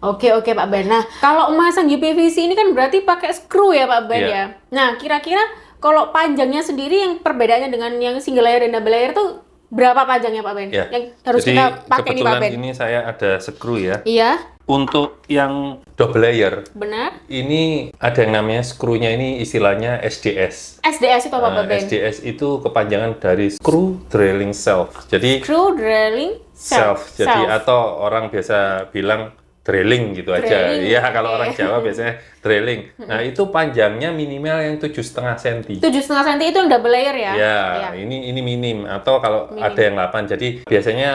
Oke Pak Ben. Nah, kalau memasang UPVC ini kan berarti pakai screw ya Pak Ben Iya. ya. Nah, kira-kira kalau panjangnya sendiri yang perbedaannya dengan yang single layer dan double layer tuh berapa panjangnya Pak Ben? Ya. Yang harus Jadi kita pakai nih Pak kebetulan Ben. ini saya ada screw ya. Iya, Untuk yang double layer benar. ini ada yang namanya screw-nya ini istilahnya SDS. SDS itu apa Pak Ben? SDS itu kepanjangan dari screw drilling self. Jadi Screw drilling self. Jadi atau orang biasa bilang drilling gitu aja. Drilling, Iya, kalau oke. orang Jawa biasanya drilling. Nah, itu panjangnya minimal yang 7,5 cm. 7,5 cm itu yang double layer ya? Ya, Iya. ini minim atau kalau ada yang 8. Jadi biasanya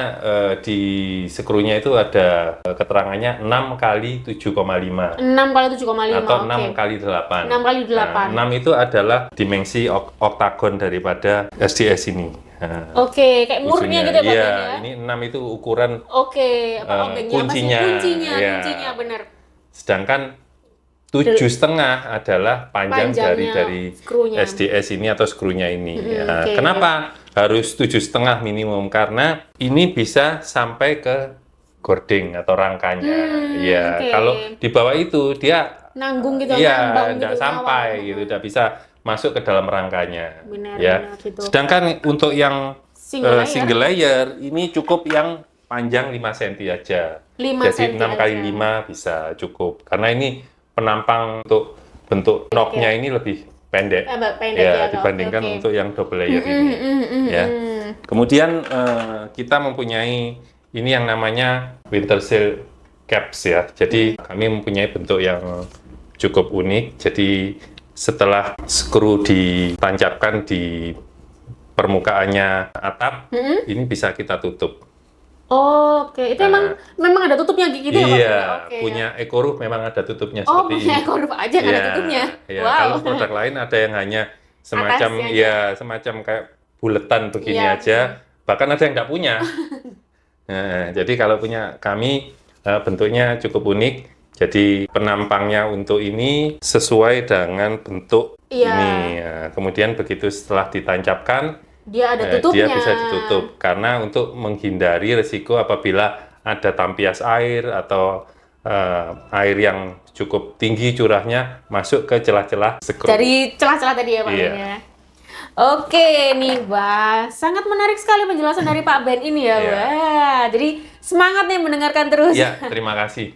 di skrunya itu ada keterangannya 6 kali 7,5 6 kali 7,5. atau oke. 6 kali 8. 6 kali 8. Nah, 6 itu adalah dimensi oktagon daripada SDS ini. Nah, Oke, kayak murnya ujungnya. gitu ya Pak Iya, Ben ya? ini 6 itu ukuran Oke, apa obengnya apa sih? kuncinya. Iya. Kuncinya bener. sedangkan 7,5 adalah panjang Panjangnya dari skrunya. SDS ini atau skrunya ini. Ya, oke. Kenapa harus 7,5 minimum? Karena ini bisa sampai ke gording atau rangkanya. Ya, oke. kalau di bawah itu dia Nanggung gitu, iya, ngambang tidak gitu, sampai ngawang. gitu, tidak bisa masuk ke dalam rangkanya. Benar, ya. benar, gitu. Sedangkan untuk yang Single layer. single layer ini cukup yang panjang 5 cm aja. 5 Jadi cm 6 kali aja. 5 bisa cukup. Karena ini penampang untuk bentuk knocknya ini lebih pendek. Pendek Ya, ya, dibandingkan oke. untuk yang double layer ini. Ya. Kemudian kita mempunyai ini yang namanya winter seal caps ya. Jadi kami mempunyai bentuk yang cukup unik. Jadi setelah skru ditancapkan di permukaannya atap, ini bisa kita tutup. Oke, itu memang ada tutupnya gitu ya Pak? Iya, Oke, punya EcoRoof memang ada tutupnya Oh, seperti punya ini. ekor aja nggak ada Iya, tutupnya. iya. Wow. Kalau produk lain ada yang hanya semacam atasnya ya semacam kayak buletan begini Iya. aja. Bahkan ada yang nggak punya. Nah, jadi kalau punya kami bentuknya cukup unik. Jadi penampangnya untuk ini sesuai dengan bentuk Iya. ini. Ya, kemudian begitu setelah ditancapkan, Dia ada dia tutupnya. bisa ditutup. Karena untuk menghindari resiko apabila ada tampias air atau air yang cukup tinggi curahnya masuk ke celah-celah skru. Dari celah-celah tadi ya Pak Iya. Ben ya. Oke nih, Wah. Sangat menarik sekali penjelasan dari Pak Ben ini ya, Iya. Wah. Jadi semangat nih mendengarkan terus. Ya, terima kasih.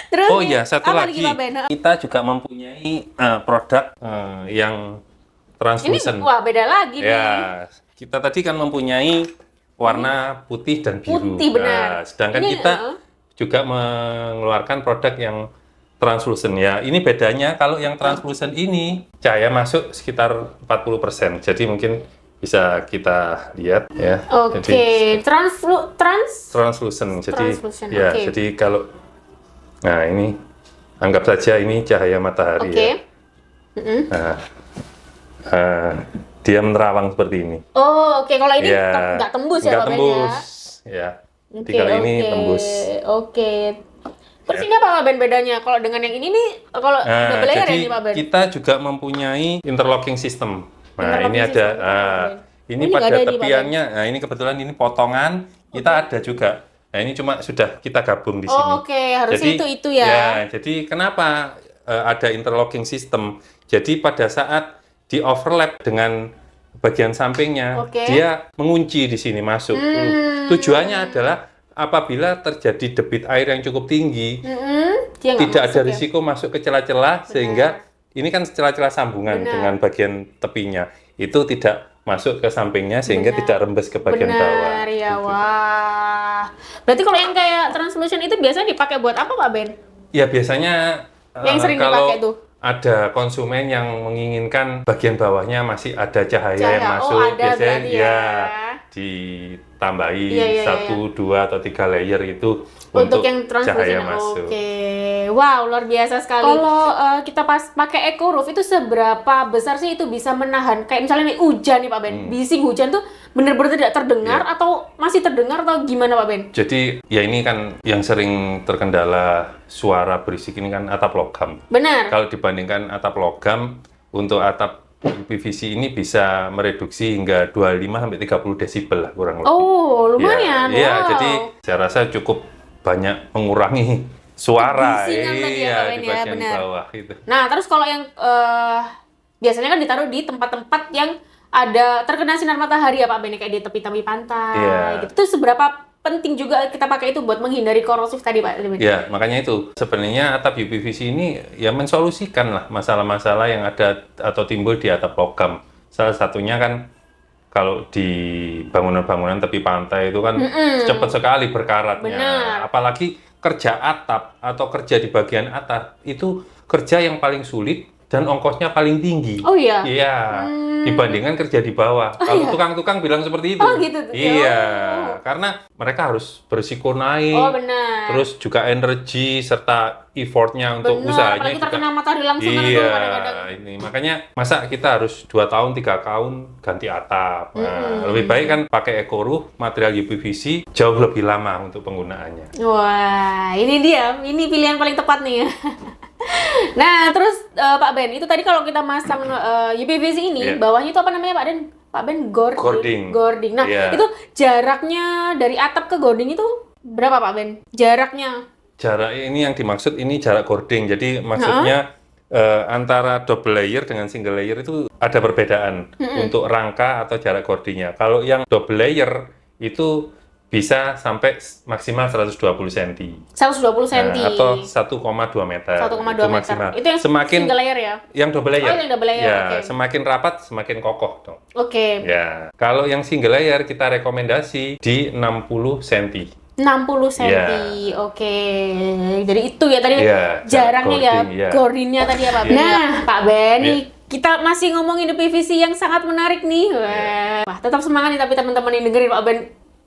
Terus Oh nih, iya, satu apa lagi. Pak Ben? Kita juga mempunyai produk yang Ini translucent. wah beda lagi nih. Ya, kita tadi kan mempunyai warna putih dan biru. Putih, benar. Nah, sedangkan Ini, kita juga mengeluarkan produk yang translucent ya. Ini bedanya kalau yang translucent ini cahaya masuk sekitar 40%. Jadi mungkin bisa kita lihat ya. Oke, Jadi translucent. Jadi Translucent, ya, oke. jadi kalau nah ini anggap saja ini cahaya matahari Oke. ya. Nah, dia menerawang seperti ini. Oh, oke. Kalau ini Ya, nggak tembus ya, nggak Pak Ben tembus. ya? Ya. Jadi Oke, kalau ini oke. tembus. Oke. Terus Ya. ini apa Pak Ben bedanya? Kalau dengan yang ini nih, kalau Nah, double layer ya jadi ini Pak Ben? kita juga mempunyai interlocking system. Nah, Interlocking ini ada system, Pak Ben. ini Ini nggak pada ada ini, Pak Ben. tepiannya. Nah, ini kebetulan ini potongan kita ada juga. Nah, ini cuma sudah kita gabung di sini. Oh, oke. Harusnya itu ya. Ya, jadi kenapa ada interlocking system? Jadi pada saat di overlap dengan bagian sampingnya, Oke. dia mengunci di sini masuk. Tujuannya adalah apabila terjadi debit air yang cukup tinggi, Dia nggak tidak ada masuk ya? risiko masuk ke celah-celah sehingga ini kan celah-celah sambungan Benar. dengan bagian tepinya itu tidak masuk ke sampingnya sehingga tidak rembes ke bagian bawah. Benar ya, wah. Berarti kalau yang kayak translucent itu biasanya dipakai buat apa Pak Ben? Ya biasanya Yang sering kalau dipakai tuh? ada konsumen yang menginginkan bagian bawahnya masih ada cahaya yang Cahaya. masuk, Oh, ada biasanya berarti ya. ditambahi Iya, 1, 2 atau 3 layer itu Untuk untuk yang cahaya translucent. masuk. Oke. Wow, luar biasa sekali. Kalau kita pas pakai Eco Roof itu seberapa besar sih itu bisa menahan kayak misalnya nih hujan nih Pak Ben. Bising hujan tuh benar-benar tidak terdengar Iya. atau masih terdengar atau gimana Pak Ben? Jadi ya ini kan yang sering terkendala suara berisik ini kan atap logam. Benar. Kalau dibandingkan atap logam, untuk atap PVC ini bisa mereduksi hingga 25-30 desibel lah kurang lebih. Oh, lumayan. Iya, wow. jadi saya rasa cukup banyak mengurangi suara Kebisingan tadi ya, Pak Ben, di ya, bagian benar. bawah itu. Nah, terus kalau yang biasanya kan ditaruh di tempat-tempat yang ada terkena sinar matahari ya Pak Ben, kayak di tepi-tepi pantai Iya. gitu. Itu seberapa penting juga kita pakai itu buat menghindari korosif tadi Pak Ben? Ya, makanya itu sebenarnya atap UPVC ini ya mensolusikan lah masalah-masalah yang ada atau timbul di atap logam. Salah satunya kan kalau di bangunan-bangunan tepi pantai itu kan cepat sekali berkaratnya. Benar. Apalagi kerja atap atau kerja di bagian atap itu kerja yang paling sulit dan ongkosnya paling tinggi. Oh iya? Iya, dibandingkan kerja di bawah. Kalau tukang-tukang bilang seperti itu. Oh, gitu. Iya, Oh. karena mereka harus berisiko naik. Oh, benar. Terus juga energi serta effortnya untuk Benar, usahanya apalagi juga. terkena matahari langsung kan itu Iya, kadang-kadang. ini makanya masa kita harus 2 tahun 3 tahun ganti atap. Nah, lebih baik kan pakai Eco Roof material UPVC jauh lebih lama untuk penggunaannya. Wah, ini dia. Ini pilihan paling tepat nih ya. Nah, terus Pak Ben, itu tadi kalau kita masang UPVC ini, Iya. bawahnya itu apa namanya Pak Ben? Pak Ben, Gording. Gording. Nah, Iya. itu jaraknya dari atap ke gording itu berapa Pak Ben? Jaraknya? Jarak ini yang dimaksud ini jarak gording. Jadi maksudnya antara double layer dengan single layer itu ada perbedaan untuk rangka atau jarak gordingnya. Kalau yang double layer itu bisa sampai maksimal 120 cm. 120 cm. Atau 1,2 meter. 1,2 Itu meter. maksimal. Itu yang semakin single layer ya? yang double layer. Oh, yang double layer, Ya, oke. semakin rapat semakin kokoh dong. Oke. Ya, kalau yang single layer kita rekomendasi di 60 cm. 60 cm. Iya. Oke. Jadi itu ya tadi Iya, jarangnya ya, gording, iya. gordingnya tadi ya Pak Ben. Iya. Nah, Pak Ben, Iya. nih kita masih ngomongin PVC yang sangat menarik nih. Wah, tetap semangat nih tapi teman-teman yang dengerin Pak Ben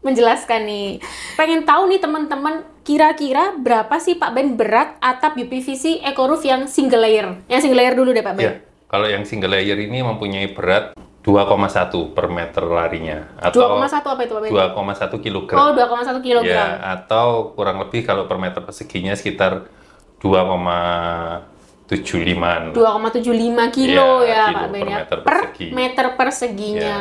menjelaskan nih. Pengen tahu nih teman-teman, kira-kira berapa sih Pak Ben berat atap UPVC Eco Roof yang single layer? Yang single layer dulu deh Pak Ben. Ya. Kalau yang single layer ini mempunyai berat 2,1 per meter larinya, atau 2,1 apa itu Pak Ben? 2,1 kilogram. Oh, 2,1 kilogram. Ya, atau kurang lebih kalau per meter perseginya sekitar 2,75. 2,75 kilo ya, kilo Pak Ben per ya. meter Per persegi. meter perseginya.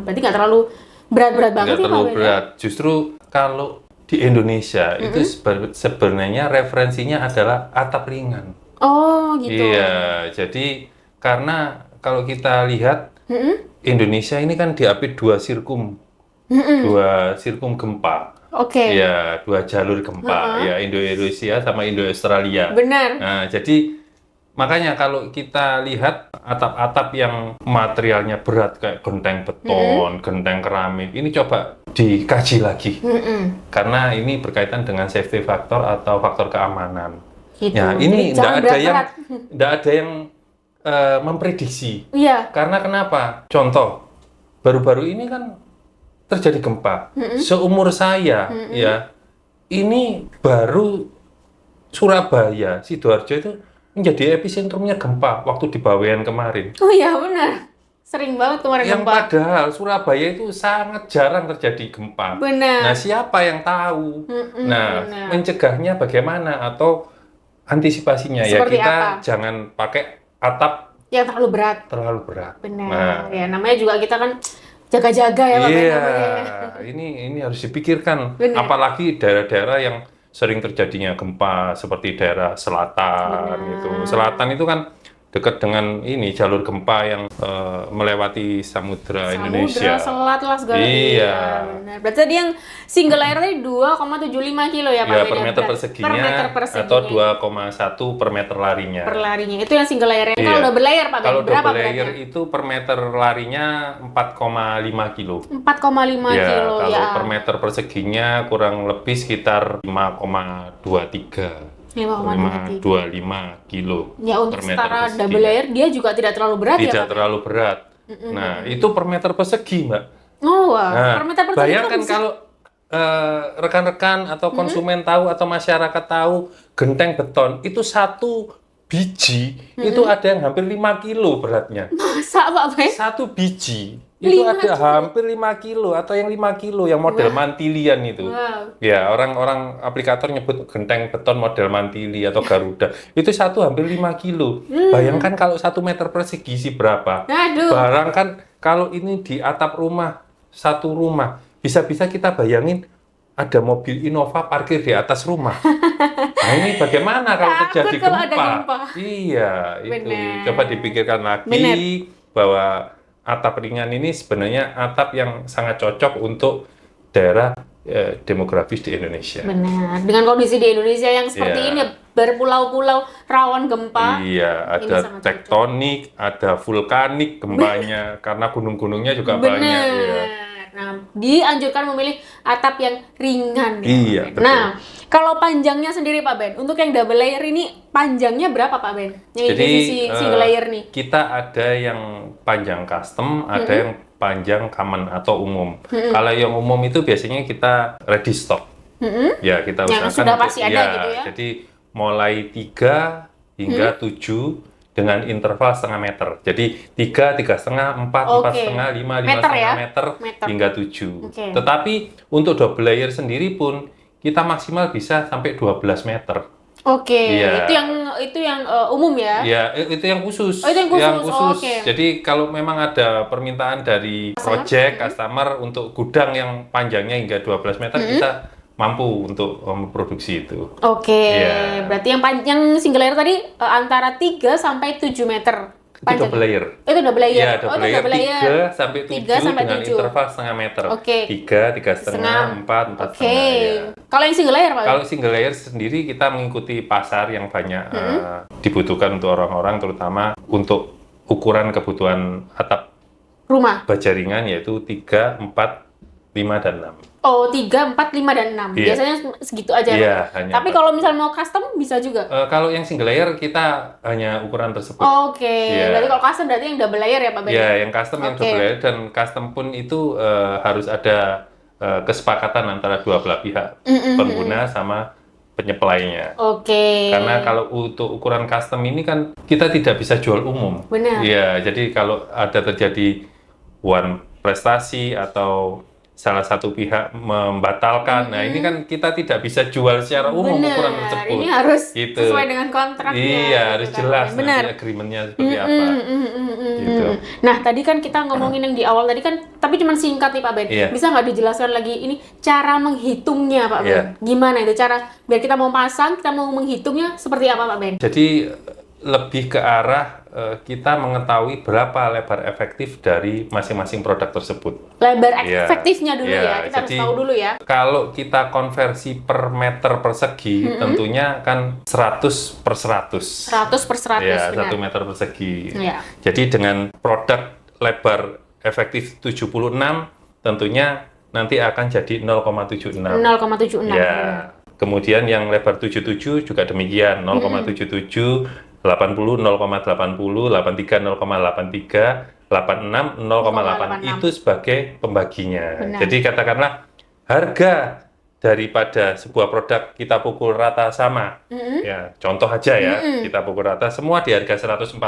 Berarti nggak terlalu berat-berat banget Nggak ya, Pak terlalu Ben? berat. Justru kalau di Indonesia itu sebenarnya referensinya adalah atap ringan. Oh, gitu. Iya, jadi karena kalau kita lihat Indonesia ini kan diapit dua sirkum gempa. Oke. Ya, dua jalur gempa, ya Indo-Eurasia sama Indo-Australia. Benar. Nah, jadi makanya kalau kita lihat atap-atap yang materialnya berat kayak genteng beton, genteng keramik, ini coba dikaji lagi. Karena ini berkaitan dengan safety factor atau faktor keamanan. Gitu. Ya, ini Jadi jangan tidak ada yang memprediksi. Iya. Karena kenapa? Contoh, baru-baru ini kan terjadi gempa. Seumur saya, ya, ini baru Surabaya, Sidoarjo itu menjadi epicentrumnya gempa waktu di Bawean kemarin. Oh iya, benar. Sering banget kemarin Yang gempa. padahal Surabaya itu sangat jarang terjadi gempa. Benar. Nah, siapa yang tahu? Nah, benar. mencegahnya bagaimana atau antisipasinya Seperti ya kita apa? jangan pakai atap Yang terlalu berat. terlalu berat. Benar. Nah, Ya, namanya juga kita kan jaga-jaga ya, Pak Ben, iya, namanya. ini harus dipikirkan. Benar. Apalagi daerah-daerah yang sering terjadinya gempa seperti daerah selatan itu. Selatan itu kan dekat dengan ini jalur gempa yang melewati samudra Indonesia. Selat lah segala. Iya. Benar. Berarti tadi yang single layer tadi 2,75 kilo ya, Pak Ya, Ben, per meter berat. perseginya, Per meter perseginya. atau 2,1 per meter larinya. Per larinya. Itu yang single layer. Iya. Kalau udah berlayer, Pak Ben, Kalau berapa double layer beratnya? itu per meter larinya 4,5 kilo. 4,5 Ya, kilo kalau ya. per meter perseginya kurang lebih sekitar 5,23. 5,25 kilo Ya, untuk per meter setara persegi. double layer dia juga tidak terlalu berat ya, Tidak Pak? terlalu berat. Nah, itu per meter persegi, Mbak. Oh, wah. Nah, Per meter persegi bayangkan itu bisa. kalau rekan-rekan atau konsumen tahu atau masyarakat tahu genteng beton itu satu biji itu ada yang hampir 5 kilo beratnya. Masa, Pak Ben? Satu biji itu 5 ada hampir 5 kilo atau yang 5 kilo yang model mantilian itu. Wow. Ya, orang-orang aplikator nyebut genteng beton model mantili atau Garuda. Itu satu hampir 5 kilo. Bayangkan kalau 1 meter persegi sih berapa. Aduh. Bayangkan kalau ini di atap rumah, satu rumah. Bisa-bisa kita bayangin ada mobil Innova parkir di atas rumah. Nah, ini bagaimana kalau Takut terjadi kalau ada gempa? gempa. Iya, itu. Benar. Coba dipikirkan lagi Benar. bahwa atap ringan ini sebenarnya atap yang sangat cocok untuk daerah demografis di Indonesia. Benar. Dengan kondisi di Indonesia yang seperti Iya. ini, berpulau-pulau rawan gempa. Iya, Ini ada sangat tektonik, ada vulkanik gempanya, karena gunung-gunungnya juga Benar. banyak. Iya. Nah, dianjurkan memilih atap yang ringan. ya, Iya, Pak Ben. betul. Nah, kalau panjangnya sendiri, Pak Ben, untuk yang double layer ini panjangnya berapa, Pak Ben? Yang divisi single layer nih. Kita ada yang panjang custom, ada yang panjang common atau umum. Kalau yang umum itu biasanya kita ready stock. Ya, kita Yang usahakan sudah pasti ada gitu ya. Jadi mulai 3 hingga 7 dengan interval setengah meter. Jadi 3, 3,5, 4, Oke. 4,5, 5, Meter 5,5 ya? meter, Meter. hingga 7. Oke. Tetapi untuk double layer sendiri pun kita maksimal bisa sampai 12 meter. Oke, Iya. itu yang umum ya. Ya, itu yang khusus. Oh, itu yang khusus. Oh, oke. Jadi kalau memang ada permintaan dari project customer untuk gudang yang panjangnya hingga 12 meter, kita mampu untuk memproduksi itu. Oke, Iya. berarti yang panjang single layer tadi antara 3 sampai 7 meter. Itu double layer. Itu double layer. Ya, Oh, double itu layer double layer. 3 sampai 7 3 sampai dengan 7. interval setengah meter. Oke. 3, 3,5, 4, 4,5. Oke. Ya. Kalau yang single layer, Pak? Kalau single layer sendiri kita mengikuti pasar yang banyak dibutuhkan untuk orang-orang, terutama untuk ukuran kebutuhan atap Rumah. baja ringan yaitu 3, 4, 5, dan 6. Oh, 3, 4, 5, dan 6. Iya. Biasanya segitu aja. Iya, Pak. hanya Tapi 4. kalau misalnya mau custom bisa juga. Kalau yang single layer kita hanya ukuran tersebut. Oke, Iya. berarti kalau custom berarti yang double layer ya, Pak Ben? Ya, yang custom yang Oke. double layer, dan custom pun itu harus ada kesepakatan antara dua belah pihak, pengguna sama penyuplainya. Oke. Karena kalau untuk ukuran custom ini kan kita tidak bisa jual umum. Benar. Iya, jadi kalau ada terjadi one prestasi atau salah satu pihak membatalkan, nah ini kan kita tidak bisa jual secara umum Benar. ukuran tersebut. Ini harus Gitu. sesuai dengan kontraknya. Iya, gitu harus kan, jelas Pak Ben. Benar. nanti agreement-nya seperti apa. Gitu. Nah, tadi kan kita ngomongin yang di awal tadi kan, tapi cuma singkat nih Pak Ben. Iya. Bisa nggak dijelaskan lagi ini cara menghitungnya Pak Ben? Iya. Gimana itu cara biar kita mau pasang, kita mau menghitungnya seperti apa Pak Ben? Jadi lebih ke arah kita mengetahui berapa lebar efektif dari masing-masing produk tersebut. Lebar Iya. efektifnya dulu Iya, ya, kita harus jadi tahu dulu ya. Kalau kita konversi per meter persegi, tentunya kan 100 per 100. 100 per 100, Ya, benar. 1 meter persegi. Iya. Jadi dengan produk lebar efektif 76, tentunya nanti akan jadi 0,76. 0,76. benar. Ya, kemudian yang lebar 77 juga demikian, 0,77, 80, 0,80, 83, 0,83, 86, 0,8. Itu sebagai pembaginya. Benar. Jadi katakanlah harga daripada sebuah produk kita pukul rata sama. Ya, contoh aja ya, kita pukul rata semua di harga 140.000.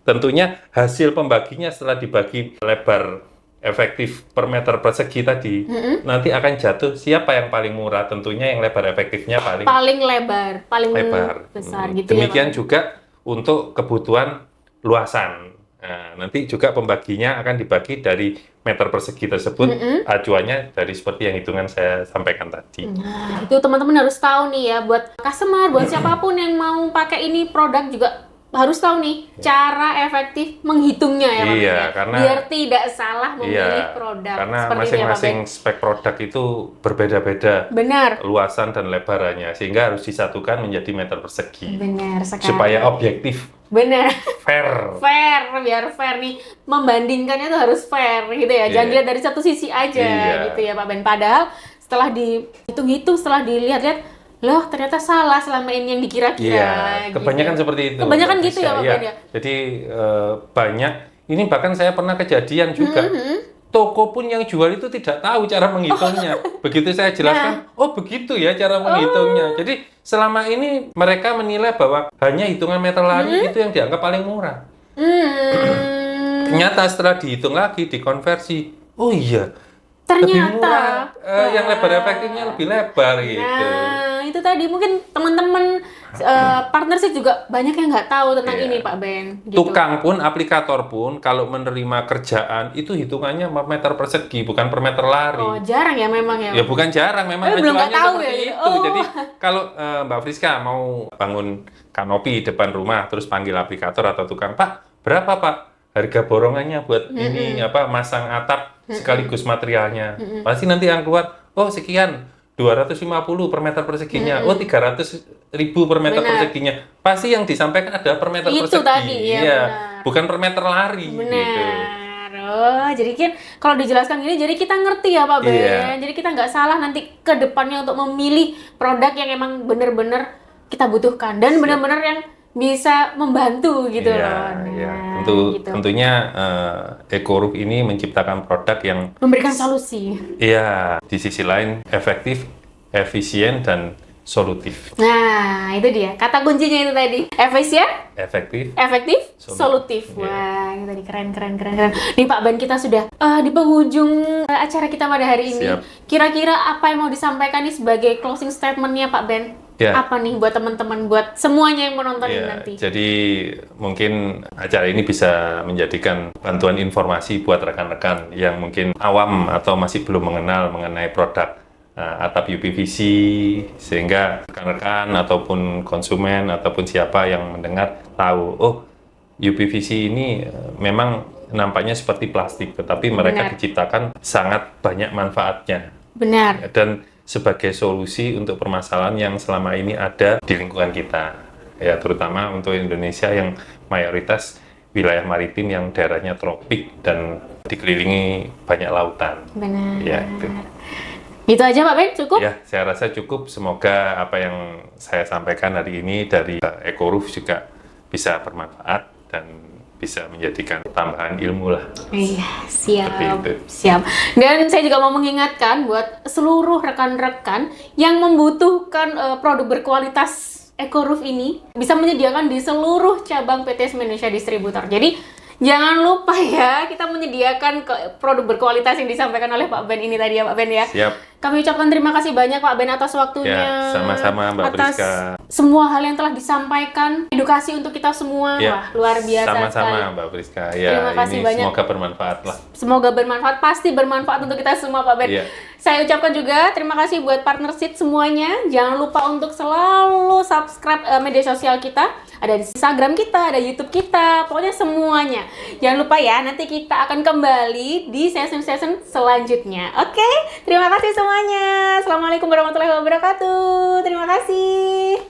Tentunya hasil pembaginya setelah dibagi lebar efektif per meter persegi tadi, nanti akan jatuh siapa yang paling murah. Tentunya yang lebar efektifnya Paling lebar, paling lebar. besar gitu Demikian ya. Pak Ben? juga untuk kebutuhan luasan. Nah, nanti juga pembaginya akan dibagi dari meter persegi tersebut, acuannya dari seperti yang hitungan saya sampaikan tadi. Nah, itu teman-teman harus tahu nih ya, buat customer, buat siapapun yang mau pakai ini produk juga harus tahu nih cara efektif menghitungnya ya Pak Ben, Iya, ya. karena- biar tidak salah memilih Iya, produk. karena Seperti itu ya, Pak masing-masing Ben. spek produk itu berbeda-beda Benar, luasan dan lebarannya, sehingga harus disatukan menjadi meter persegi benar sekali. supaya objektif, Benar. fair. Fair, biar fair nih, membandingkannya tuh harus fair gitu ya, jangan Iya. dilihat dari satu sisi aja Iya. gitu ya Pak Ben. Padahal setelah dihitung-hitung, setelah dilihat-lihat, loh ternyata salah selama ini yang dikira-kira. Iya, kebanyakan gitu. seperti itu. Kebanyakan Mbak gitu ya Friska. Pak Iya. Ben ya. Jadi banyak, ini bahkan saya pernah kejadian juga. Toko pun yang jual itu tidak tahu cara menghitungnya. Begitu saya jelaskan, oh begitu ya cara menghitungnya. Jadi selama ini mereka menilai bahwa hanya hitungan meter lari itu yang dianggap paling murah. Ternyata setelah dihitung lagi, dikonversi, oh iya, lebih Ternyata. murah. Yang lebar efektifnya lebih lebar gitu. Nah, itu tadi mungkin teman-teman partnership juga banyak yang nggak tahu tentang Iya. ini Pak Ben. Gitu. Tukang pun, aplikator pun, kalau menerima kerjaan itu hitungannya per meter persegi, bukan per meter lari. Oh, jarang ya memang ya. Ya bukan jarang, memang Belum nggak acuannya tahu seperti ya, gitu. itu. Oh. Jadi kalau Mbak Friska mau bangun kanopi depan rumah, terus panggil aplikator atau tukang, Pak, berapa Pak harga borongannya buat ini masang atap sekaligus materialnya? Pasti nanti yang keluar, oh sekian. 250 per meter perseginya, oh 300.000 per meter Benar. perseginya. Pasti yang disampaikan adalah per meter Itu persegi. tadi, ya, Iya, benar. bukan per meter lari. Gitu. Benar. Oh, jadi kan kalau dijelaskan gini, jadi kita ngerti ya Pak Ben. Iya. Jadi kita nggak salah nanti ke depannya untuk memilih produk yang emang benar-benar kita butuhkan dan benar-benar yang bisa membantu gitu Iya, loh. iya. Nah, gitu. Tentunya EcoRoof ini menciptakan produk yang Memberikan solusi. iya di sisi lain efektif, efisien dan solutif. Nah, itu dia. Kata kuncinya itu tadi. Efisien, Efektif. efektif, solutif. Iya. Wah, ini tadi keren. Nih Pak Ben, kita sudah di penghujung acara kita pada hari ini. Siap. Kira-kira apa yang mau disampaikan nih sebagai closing statement-nya Pak Ben? Ya. Apa nih buat teman-teman, buat semuanya yang menonton ini Ya, nanti? jadi mungkin acara ini bisa menjadikan bantuan informasi buat rekan-rekan yang mungkin awam atau masih belum mengenal mengenai produk atap UPVC, sehingga rekan-rekan ataupun konsumen ataupun siapa yang mendengar tahu, oh UPVC ini memang nampaknya seperti plastik, tetapi mereka Benar. diciptakan sangat banyak manfaatnya. Benar. Dan sebagai solusi untuk permasalahan yang selama ini ada di lingkungan kita, ya terutama untuk Indonesia yang mayoritas wilayah maritim yang daerahnya tropik dan dikelilingi banyak lautan. Benar. Ya, itu. Gitu aja Pak Ben, cukup? Ya, saya rasa cukup. Semoga apa yang saya sampaikan hari ini dari EcoRoof juga bisa bermanfaat dan bisa menjadikan tambahan ilmu lah. Iya, Seperti siap, itu. siap. Dan saya juga mau mengingatkan buat seluruh rekan-rekan yang membutuhkan produk berkualitas EcoRoof ini bisa menyediakan di seluruh cabang PT Semen Indonesia Distributor. Jadi jangan lupa ya, kita menyediakan produk berkualitas yang disampaikan oleh Pak Ben ini tadi ya Pak Ben ya. Siap. Kami ucapkan terima kasih banyak Pak Ben atas waktunya. Ya, sama-sama Mbak atas Priska. semua hal yang telah disampaikan, edukasi untuk kita semua. Ya, Wah, luar biasa sama-sama sekali. Mbak Priska. Ya, Terima kasih ini banyak. semoga bermanfaat lah. Semoga bermanfaat, pasti bermanfaat untuk kita semua Pak Ben. Iya. Saya ucapkan juga terima kasih buat partnership semuanya. Jangan lupa untuk selalu subscribe media sosial kita. Ada di Instagram kita, ada YouTube kita, pokoknya semuanya. Jangan lupa ya, nanti kita akan kembali di session-session selanjutnya. Oke, terima kasih semuanya. Assalamualaikum warahmatullahi wabarakatuh. Terima kasih.